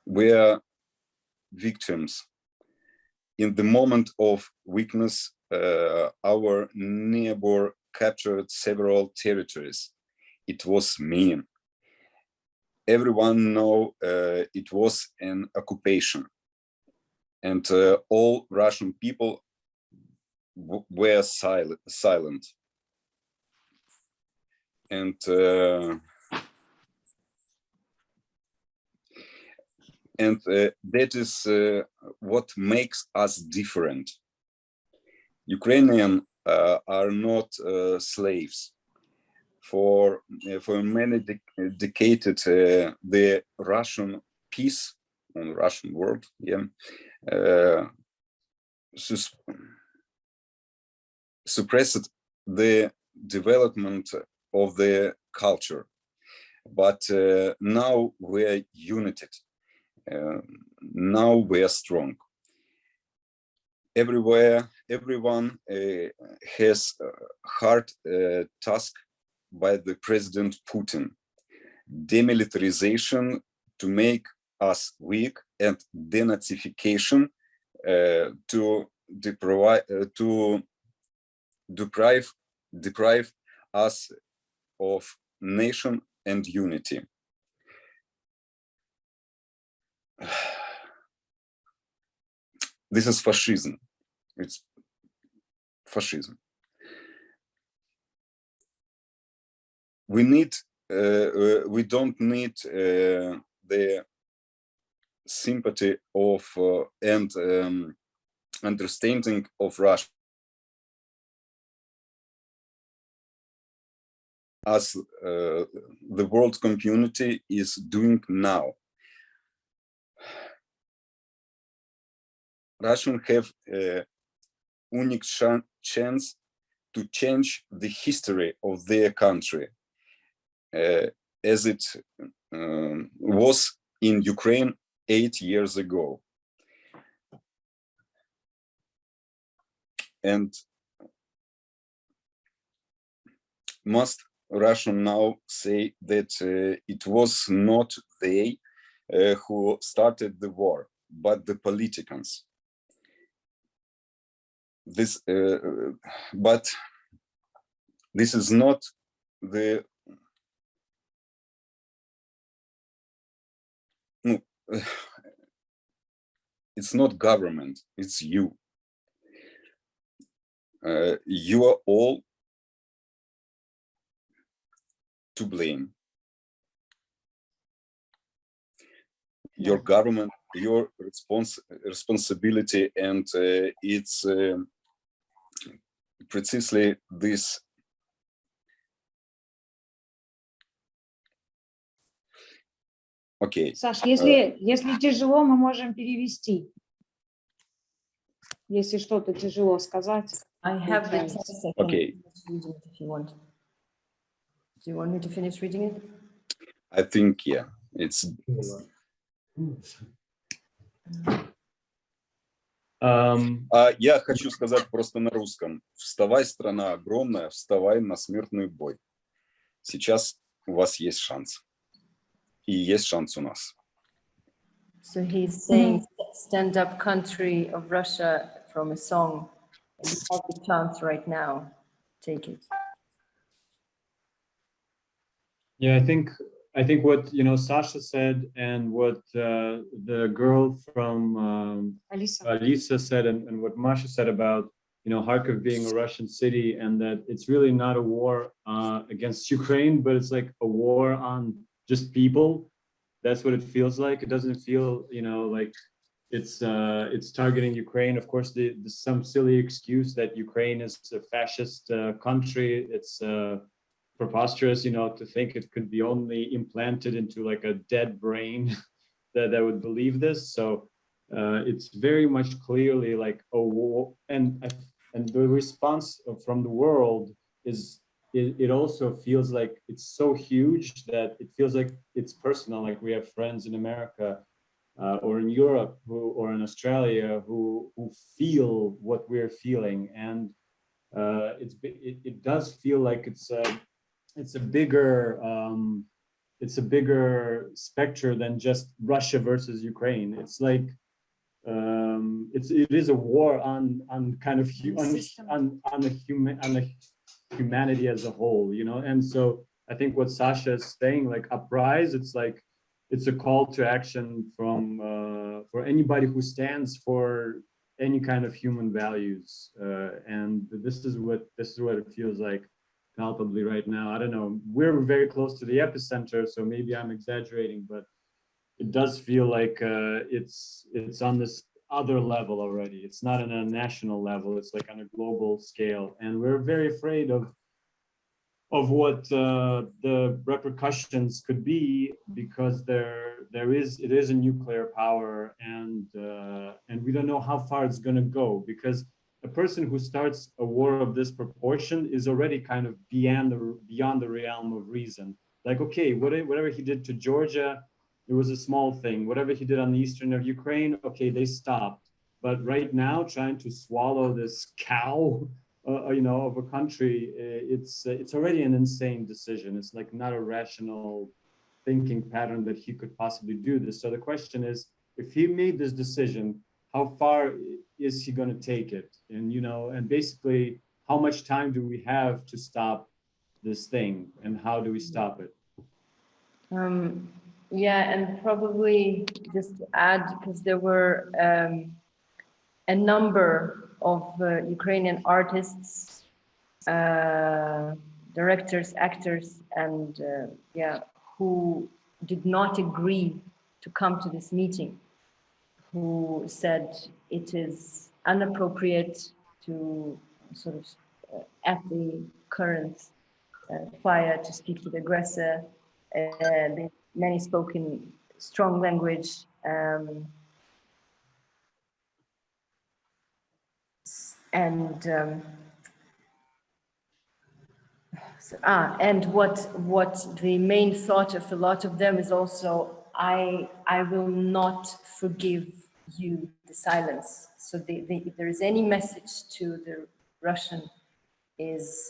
We are victims. In the moment of weakness, our neighbor captured several territories. It was mean. Everyone know it was an occupation, and all Russian people were silent. And that is what makes us different. Ukrainians are not slaves. For many decades, the Russian peace on Russian world, suppressed the development of the culture. But now we are united. Now we are strong. Everywhere, everyone has a hard task by the President Putin. Demilitarization to make us weak, and denazification to deprive us of nation and unity. This is fascism. It's fascism. We don't need the sympathy of and understanding of Russia. as the world community is doing now. Russians have a unique chance to change the history of their country, as it was in Ukraine 8 years ago. And must Russian now say that it was not they who started the war, but the politicians. This, but this is not the no, it's not government, it's you. You are all to blame. Your government, your responsibility, and it's precisely this. Okay. Саш, если тяжело, мы можем перевести. Если что-то тяжело сказать. I have the text. I can Okay. read it if you want. Do you want me to finish reading it? I think, yeah, it's. Я хочу сказать просто на русском. Вставай, страна огромная, вставай на смертный бой. Сейчас у вас есть шанс. И есть шанс у нас. So he's saying, stand up country of Russia from a song. And you have the chance right now. Take it. Yeah, I think what Sasha said and what the girl from Alisa said and what Masha said about Kharkiv being a Russian city, and that it's really not a war against Ukraine, but it's like a war on just people. That's what it feels like. It doesn't feel like it's targeting Ukraine. Of course, there's some silly excuse that Ukraine is a fascist country. It's preposterous, to think it could be only implanted into like a dead brain that would believe this. So it's very much clearly like a war, and the response from the world is it also feels like it's so huge that it feels like it's personal. Like we have friends in America or in Europe or in Australia who feel what we're feeling, and it does feel like it's a bigger spectrum than just Russia versus Ukraine. It's like it is a war on kind of on humanity as a whole, and so I think what Sasha is saying, like uprise, it's like it's a call to action from for anybody who stands for any kind of human values, and this is what it feels like palpably right now. I don't know, we're very close to the epicenter, so maybe I'm exaggerating, but it does feel like it's on this other level already. It's not on a national level, it's like on a global scale, and we're very afraid of what the repercussions could be, because it is a nuclear power, and we don't know how far it's going to go, because a person who starts a war of this proportion is already kind of beyond the realm of reason. Like, okay, whatever he did to Georgia, it was a small thing. Whatever he did on the eastern of Ukraine, okay, they stopped. But right now, trying to swallow this cow, of a country, it's already an insane decision. It's like not a rational thinking pattern that he could possibly do this. So the question is, if he made this decision, how far is he going to take it? And and basically, how much time do we have to stop this thing, and how do we stop it? Yeah, and probably just to add, because there were a number of Ukrainian artists, directors, actors, and who did not agree to come to this meeting, who said it is inappropriate to sort of at the current quiet, to speak to the aggressor. Many spoke in strong language. And what the main thought of a lot of them is also, I will not forgive you the silence. So if there is any message to the Russian is,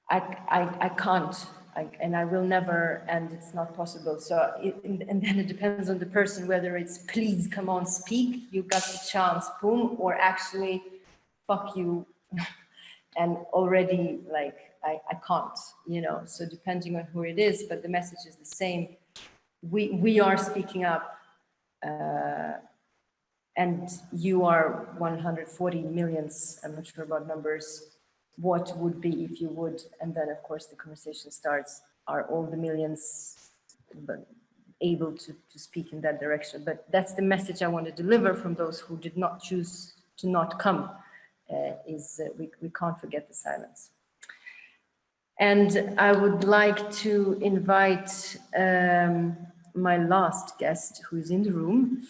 I can't, and I will never, and it's not possible. So, and then it depends on the person, whether it's please come on, speak, you got the chance, boom, or actually fuck you. And already, like, I can't, you know, so depending on who it is, but the message is the same. We are speaking up, and you are 140 millions, I'm not sure about numbers, what would be if you would, and then of course the conversation starts, are all the millions able to speak in that direction? But that's the message I want to deliver from those who did not choose to not come. We can't forget the silence. And I would like to invite my last guest who's in the room,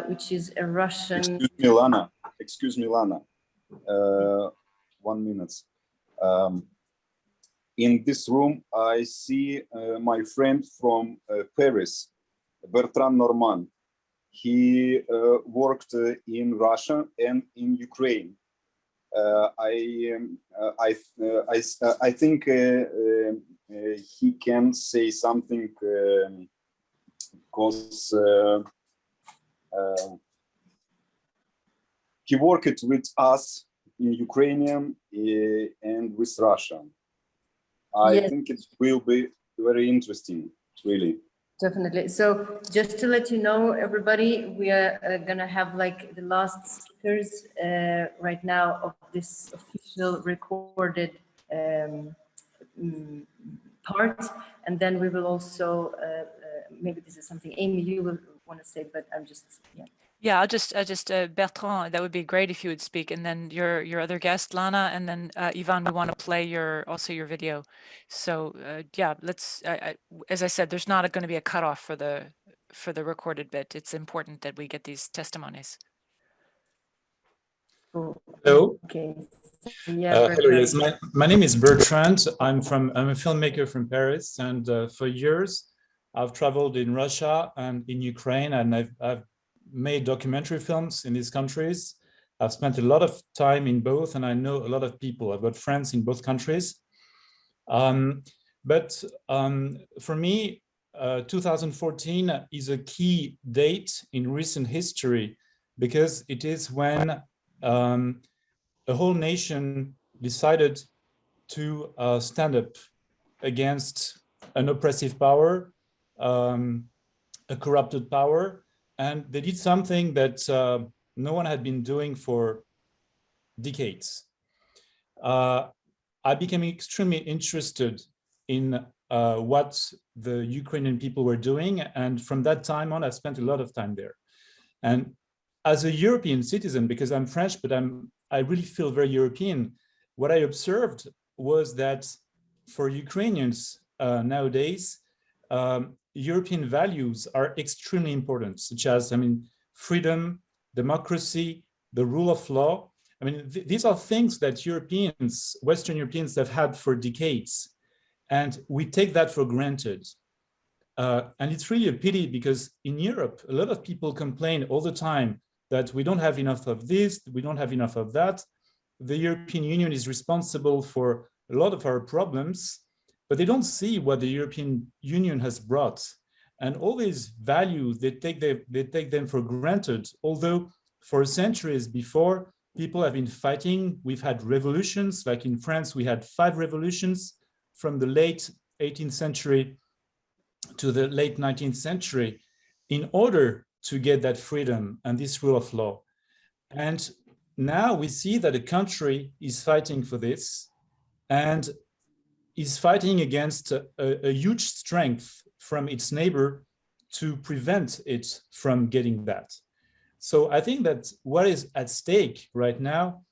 which is a Russian... Excuse me, Lana. 1 minute. In this room, I see my friend from Paris, Bertrand Normand. He worked in Russia and in Ukraine. I think he can say something because he worked with us in Ukrainian and with Russian. I think it will be very interesting, really. Definitely. So just to let you know, everybody, we are going to have like the last speakers right now of this official recorded part. And then we will also, maybe this is something, Amy, you will want to say, but I'm just, yeah. Yeah, I'll just Bertrand, that would be great if you would speak, and then your other guest, Lana, and then Ivan, we want to play your video. So yeah, let's. As I said, there's not going to be a cutoff for the recorded bit. It's important that we get these testimonies. Hello. Okay. Yeah, hello. Yes, my name is Bertrand. I'm a filmmaker from Paris, and for years I've traveled in Russia and in Ukraine, and I've made documentary films in these countries. I've spent a lot of time in both, and I know a lot of people. I've got friends in both countries. But for me, 2014 is a key date in recent history, because it is when a whole nation decided to stand up against an oppressive power, a corrupted power, and they did something that no one had been doing for decades. I became extremely interested in what the Ukrainian people were doing, and from that time on, I spent a lot of time there. And as a European citizen, because I'm French, but I really feel very European, what I observed was that for Ukrainians nowadays, European values are extremely important, such as, freedom, democracy, the rule of law. These are things that Europeans, Western Europeans, have had for decades, and we take that for granted. And it's really a pity, because in Europe, a lot of people complain all the time that we don't have enough of this, we don't have enough of that. The European Union is responsible for a lot of our problems, but they don't see what the European Union has brought. And all these values, they take them for granted, although for centuries before, people have been fighting. We've had revolutions, like in France, we had 5 revolutions from the late 18th century to the late 19th century in order to get that freedom and this rule of law. And now we see that a country is fighting for this and is fighting against a huge strength from its neighbor to prevent it from getting that. So I think that what is at stake right now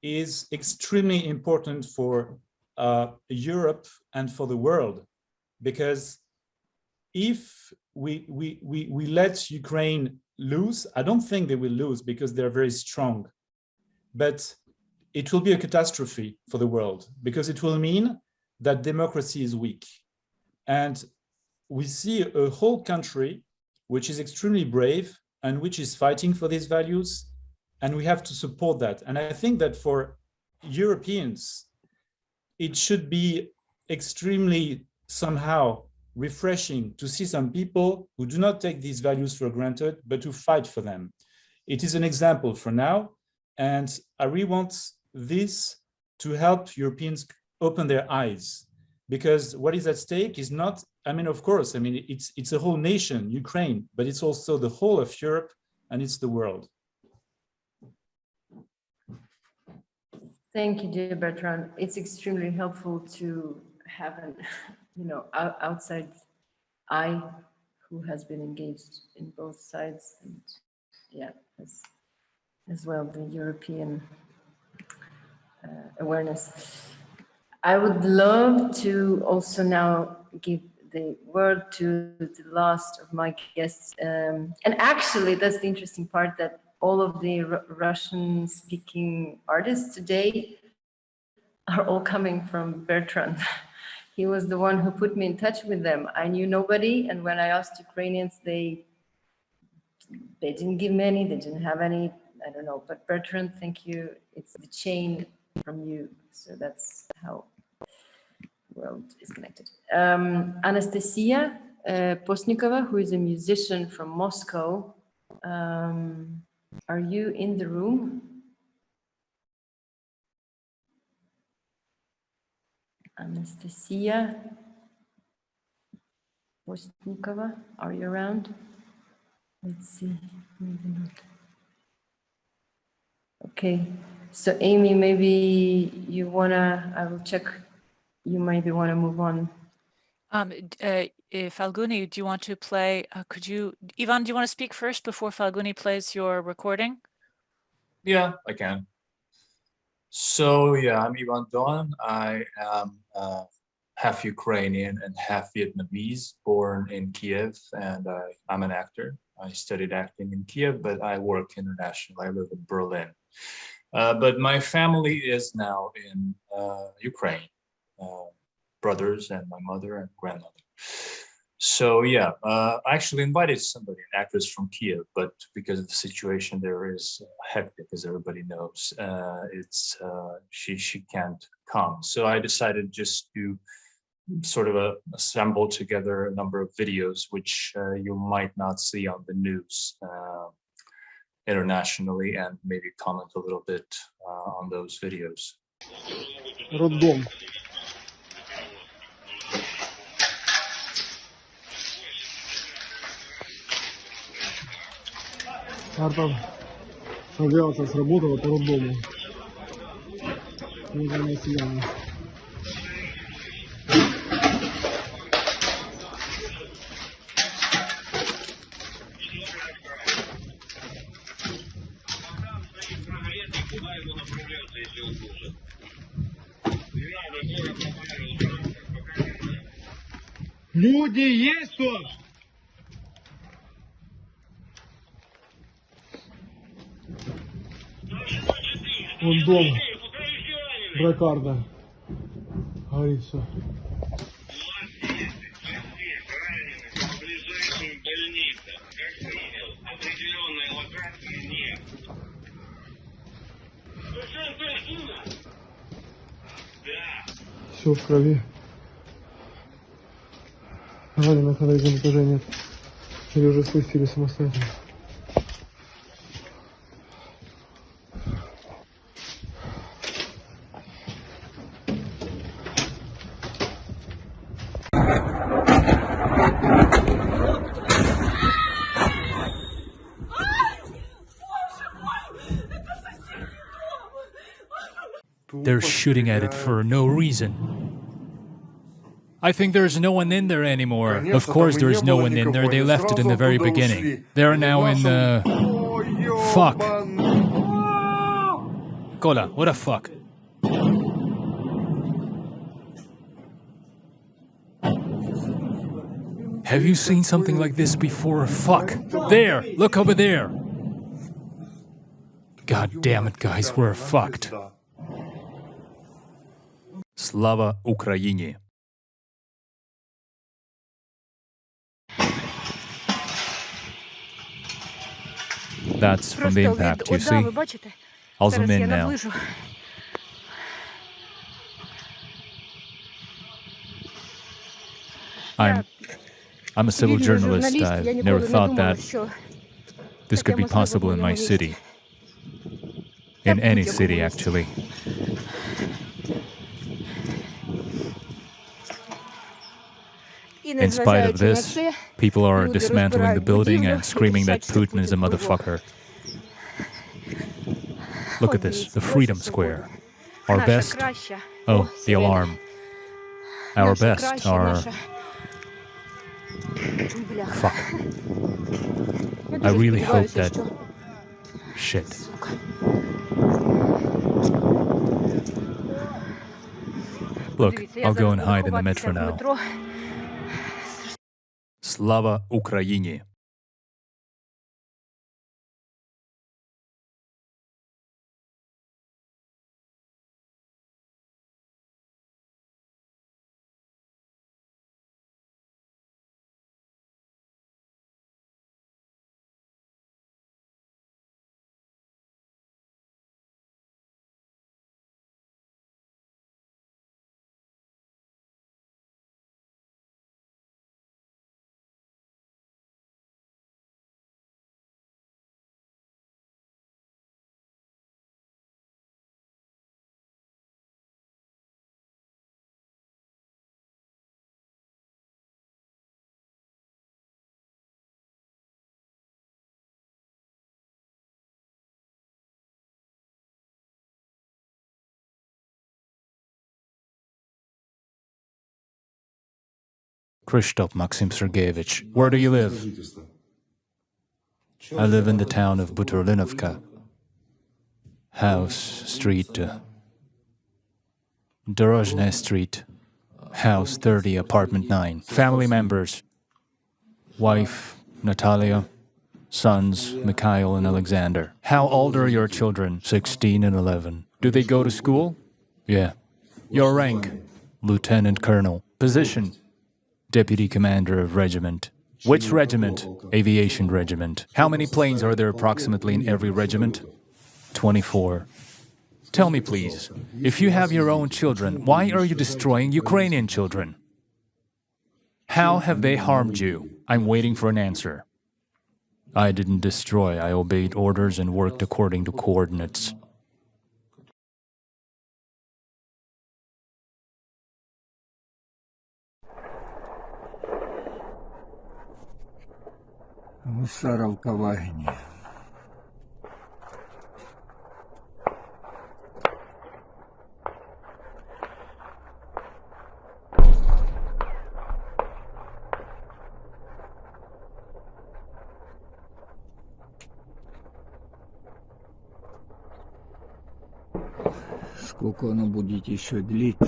is extremely important for Europe and for the world, because if we let Ukraine lose, I don't think they will lose because they're very strong, but it will be a catastrophe for the world because it will mean that democracy is weak. And we see a whole country which is extremely brave and which is fighting for these values, and we have to support that. And I think that for Europeans, it should be extremely somehow refreshing to see some people who do not take these values for granted, but who fight for them. It is an example for now, and I really want this to help Europeans open their eyes, because what is at stake is not, I mean, of course, I mean, it's a whole nation, Ukraine, but it's also the whole of Europe and it's the world. Thank you, dear Bertrand. It's extremely helpful to have an, outside eye who has been engaged in both sides, and as well the European awareness. I would love to also now give the word to the last of my guests. And actually, that's the interesting part, that all of the Russian-speaking artists today are all coming from Bertrand. He was the one who put me in touch with them. I knew nobody, and when I asked Ukrainians, they didn't give me any, they didn't have any, I don't know. But Bertrand, thank you. It's the chain from you. So that's how the world is connected. Anastasia Postnikova, who is a musician from Moscow. Are you in the room? Anastasia Postnikova, are you around? Let's see, maybe not. Okay, so Amy, maybe you wanna, I will check, you maybe wanna move on. Falguni, do you want to play, Ivan, do you want to speak first before Falguni plays your recording? Yeah, I can. So yeah, I'm Ivan Don. I am half Ukrainian and half Vietnamese, born in Kiev, and I'm an actor. I studied acting in Kiev, but I work internationally. I live in Berlin. But my family is now in Ukraine, brothers and my mother and grandmother. So yeah, I actually invited somebody, an actress from Kiev, but because of the situation there is hectic, as everybody knows, she can't come. So I decided just to sort of assemble together a number of videos, which you might not see on the news internationally, and maybe comment a little bit on those videos. Роддом. Карта авиация сработала по роддому. Вот она сияние. Люди есть тут? Вон дом. Бракарда. Горит все. Все в крови. Раненых на третьем этаже нет. Или уже спустили самостоятельно. They're shooting at it for no reason. I think there's no one in there anymore. Of course there's no one in there, they left it in the very beginning. They're now in the... Fuck. Kola, what the fuck? Have you seen something like this before? Fuck. There! Look over there! God damn it, guys, we're fucked. Slava Ukraini. That's from the impact, you see? I'll zoom in now. I'm a civil journalist. I've never thought that this could be possible in my city. In any city, actually. In spite of this, people are dismantling the building and screaming that Putin is a motherfucker. Look at this, the Freedom Square. Our best... Oh, the alarm. Our best, our... Fuck. I really hope that... Shit. Look, I'll go and hide in the metro now. Slava Ukraini. Krzysztof Maxim Sergeyevich, where do you live? I live in the town of Buturlinovka. House, street, Dorozhная Street. House 30, apartment 9. Family members. Wife, Natalia. Sons, Mikhail and Alexander. How old are your children? 16 and 11. Do they go to school? Yeah. Your rank? Lieutenant Colonel. Position? Deputy Commander of Regiment. Which regiment? Aviation Regiment. How many planes are there approximately in every regiment? 24. Tell me, please, if you have your own children, why are you destroying Ukrainian children? How have they harmed you? I'm waiting for an answer. I didn't destroy. I obeyed orders and worked according to coordinates. Сколько оно будет еще длиться?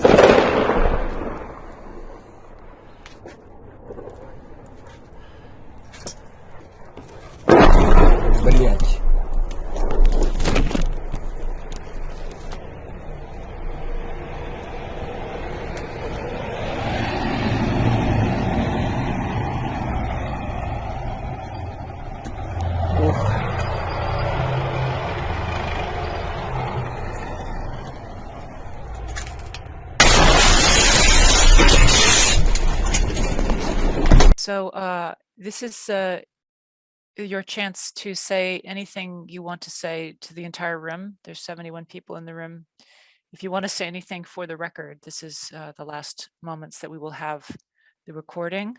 Блять. So this is your chance to say anything you want to say to the entire room. There's 71 people in the room. If you want to say anything for the record, this is the last moments that we will have the recording.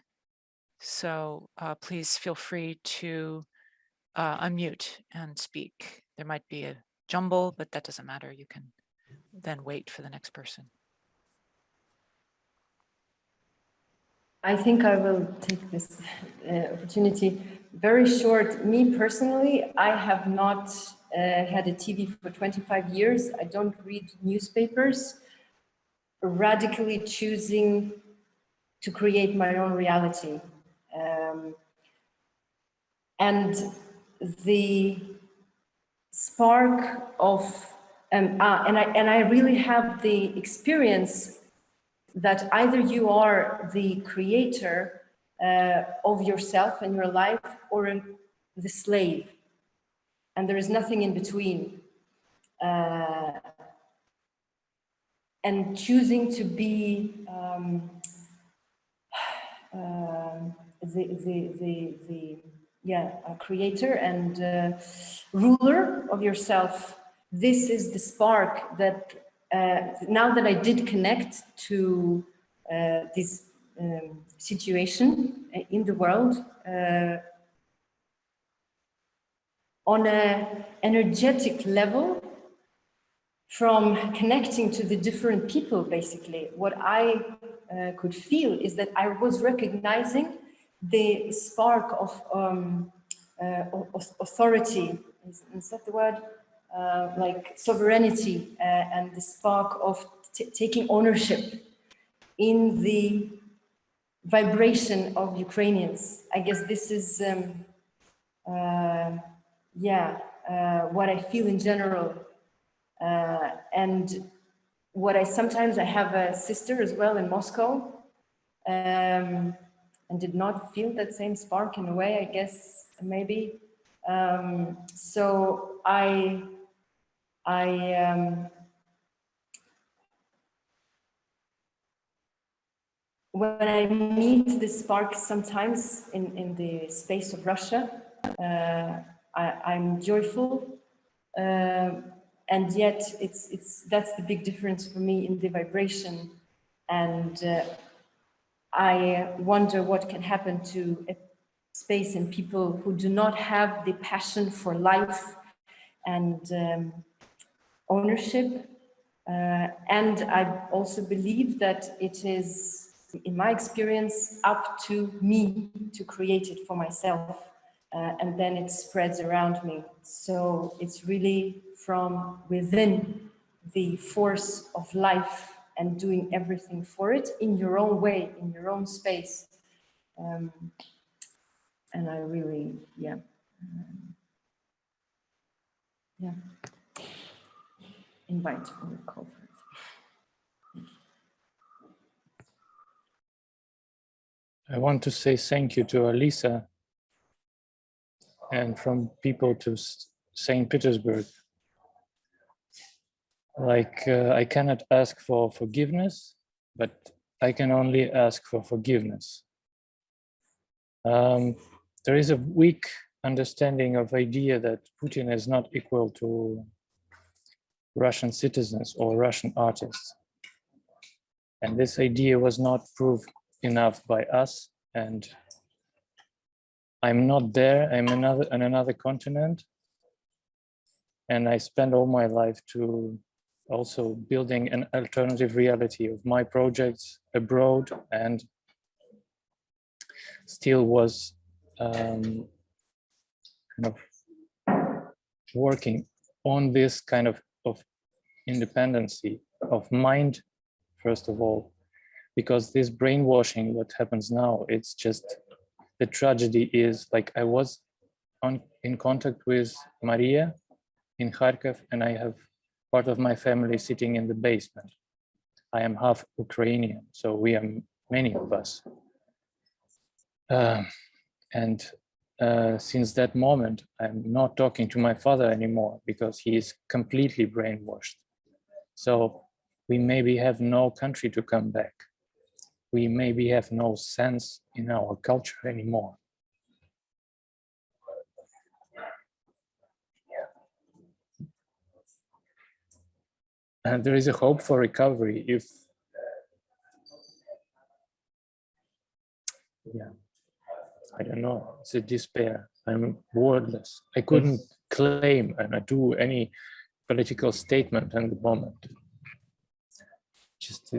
So please feel free to unmute and speak. There might be a jumble, but that doesn't matter. You can then wait for the next person. I think I will take this opportunity. Very short. Me personally, I have not had a TV for 25 years. I don't read newspapers. Radically choosing to create my own reality. And the spark of, and I really have the experience that either you are the creator of yourself and your life, or the slave, and there is nothing in between. And choosing to be a creator and ruler of yourself. This is the spark that now that I did connect to this situation in the world on an energetic level, from connecting to the different people, basically, what I could feel is that I was recognizing the spark of authority, is that the word? Like sovereignty, and the spark of taking ownership in the vibration of Ukrainians. I guess this is, what I feel in general. And what I have a sister as well in Moscow, and did not feel that same spark in a way, I guess, maybe. So when I meet the spark sometimes in the space of Russia, I'm joyful. And yet that's the big difference for me in the vibration. And I wonder what can happen to a space and people who do not have the passion for life and ownership. And I also believe that it is, in my experience, up to me to create it for myself. And then it spreads around me. So it's really from within, the force of life, and doing everything for it in your own way, in your own space. And I really, invite or call for it. I want to say thank you to Alisa, and from people to St. Petersburg. Like, I cannot ask for forgiveness, but I can only ask for forgiveness. There is a weak understanding of idea that Putin is not equal to Russian citizens or Russian artists. And this idea was not proved enough by us. And I'm not there, I'm on another continent. And I spend all my life to also building an alternative reality of my projects abroad, and still was kind of working on this kind of independency of mind, first of all, because this brainwashing, what happens now, it's just, the tragedy is, like, I was in contact with Maria in Kharkov, and I have part of my family sitting in the basement. I am half Ukrainian, so we are many of us. Since that moment, I'm not talking to my father anymore because he is completely brainwashed. So we maybe have no country to come back. We maybe have no sense in our culture anymore. And there is a hope for recovery if, I don't know, it's a despair. I'm wordless. I couldn't claim and do any political statement at the moment. Just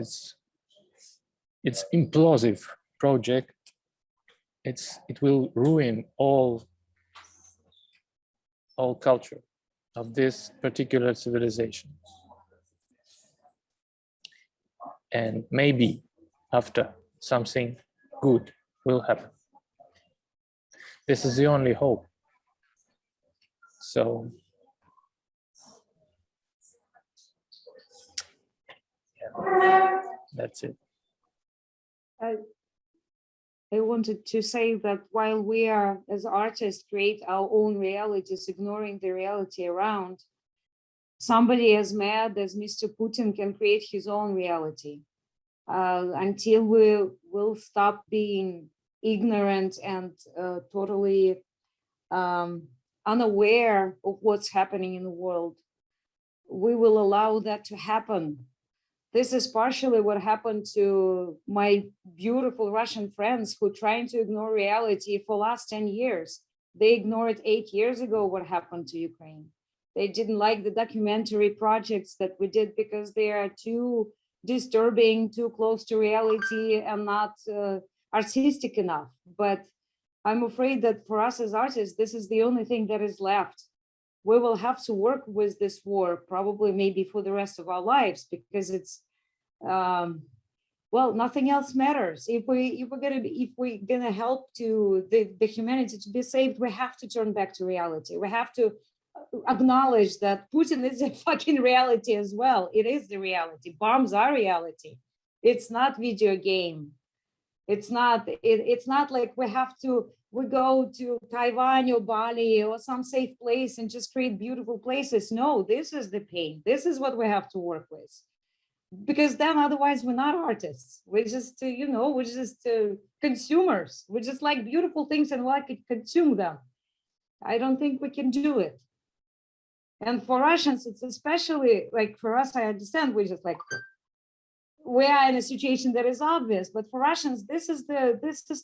it's implosive project. It will ruin all culture of this particular civilization. And maybe after something good will happen. this is the only hope. So yeah, that's it. I wanted to say that while we are, as artists, create our own realities, ignoring the reality around, somebody as mad as Mr. Putin can create his own reality. Until we will stop being ignorant and totally unaware of what's happening in the world, we will allow that to happen. This is partially what happened to my beautiful Russian friends who trying to ignore reality for last 10 years. They ignored 8 years ago what happened to Ukraine. They didn't like the documentary projects that we did because they are too disturbing, too close to reality, and not artistic enough. But I'm afraid that for us as artists, this is the only thing that is left. We will have to work with this war, probably maybe for the rest of our lives, because it's, well, nothing else matters. If we're gonna help to the humanity to be saved, we have to turn back to reality. We have to acknowledge that Putin is a fucking reality as well. It is the reality. Bombs are reality. It's not video game. It's not like we go to Taiwan or Bali or some safe place and just create beautiful places. No, this is the pain. This is what we have to work with. Because then otherwise we're not artists. We're just, we're just consumers. We just like beautiful things and like to consume them. I don't think we can do it. And for Russians, it's especially like for us, I understand we just like, we are in a situation that is obvious, but for Russians, this is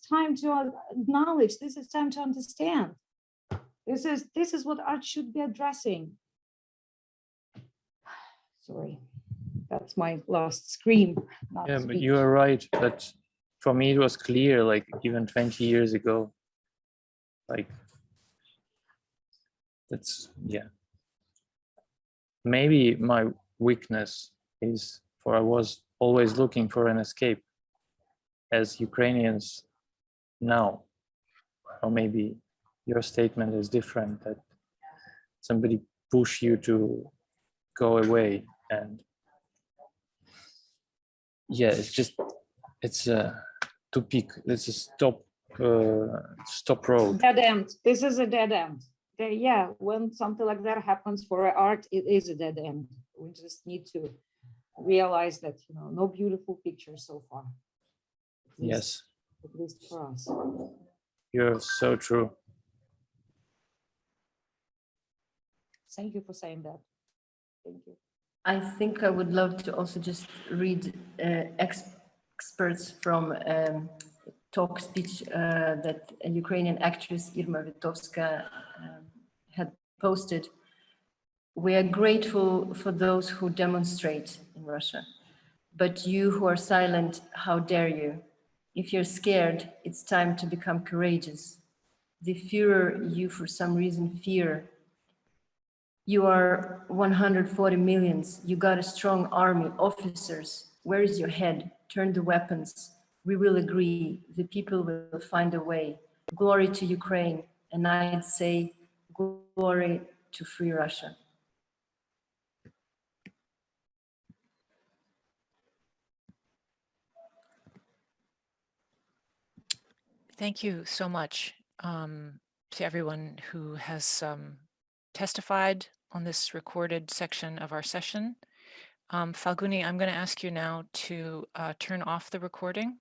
time to acknowledge, this is time to understand. This is what art should be addressing. Sorry, that's my last scream. Yeah, but you are right. But for me, it was clear, like even 20 years ago, like that's, yeah. Maybe my weakness is I was always looking for an escape as Ukrainians now, or maybe your statement is different, that somebody push you to go away, and yeah, it's a tupik, it's a stop road. Dead end. This is a dead end. Yeah, when something like that happens for art, it is a dead end. We just need to realize that, no beautiful pictures so far. Yes. At least for us. You're so true. Thank you for saying that. Thank you. I think I would love to also just read excerpts from talk speech that a Ukrainian actress, Irma Vitovska, had posted. We are grateful for those who demonstrate in Russia, but you who are silent, how dare you? If you're scared, it's time to become courageous. The Führer you for some reason fear. You are 140 millions. You got a strong army, officers. Where is your head? Turn the weapons. We will agree. The people will find a way. Glory to Ukraine. And I'd say glory to free Russia. Thank you so much to everyone who has testified on this recorded section of our session. Falguni, I'm going to ask you now to turn off the recording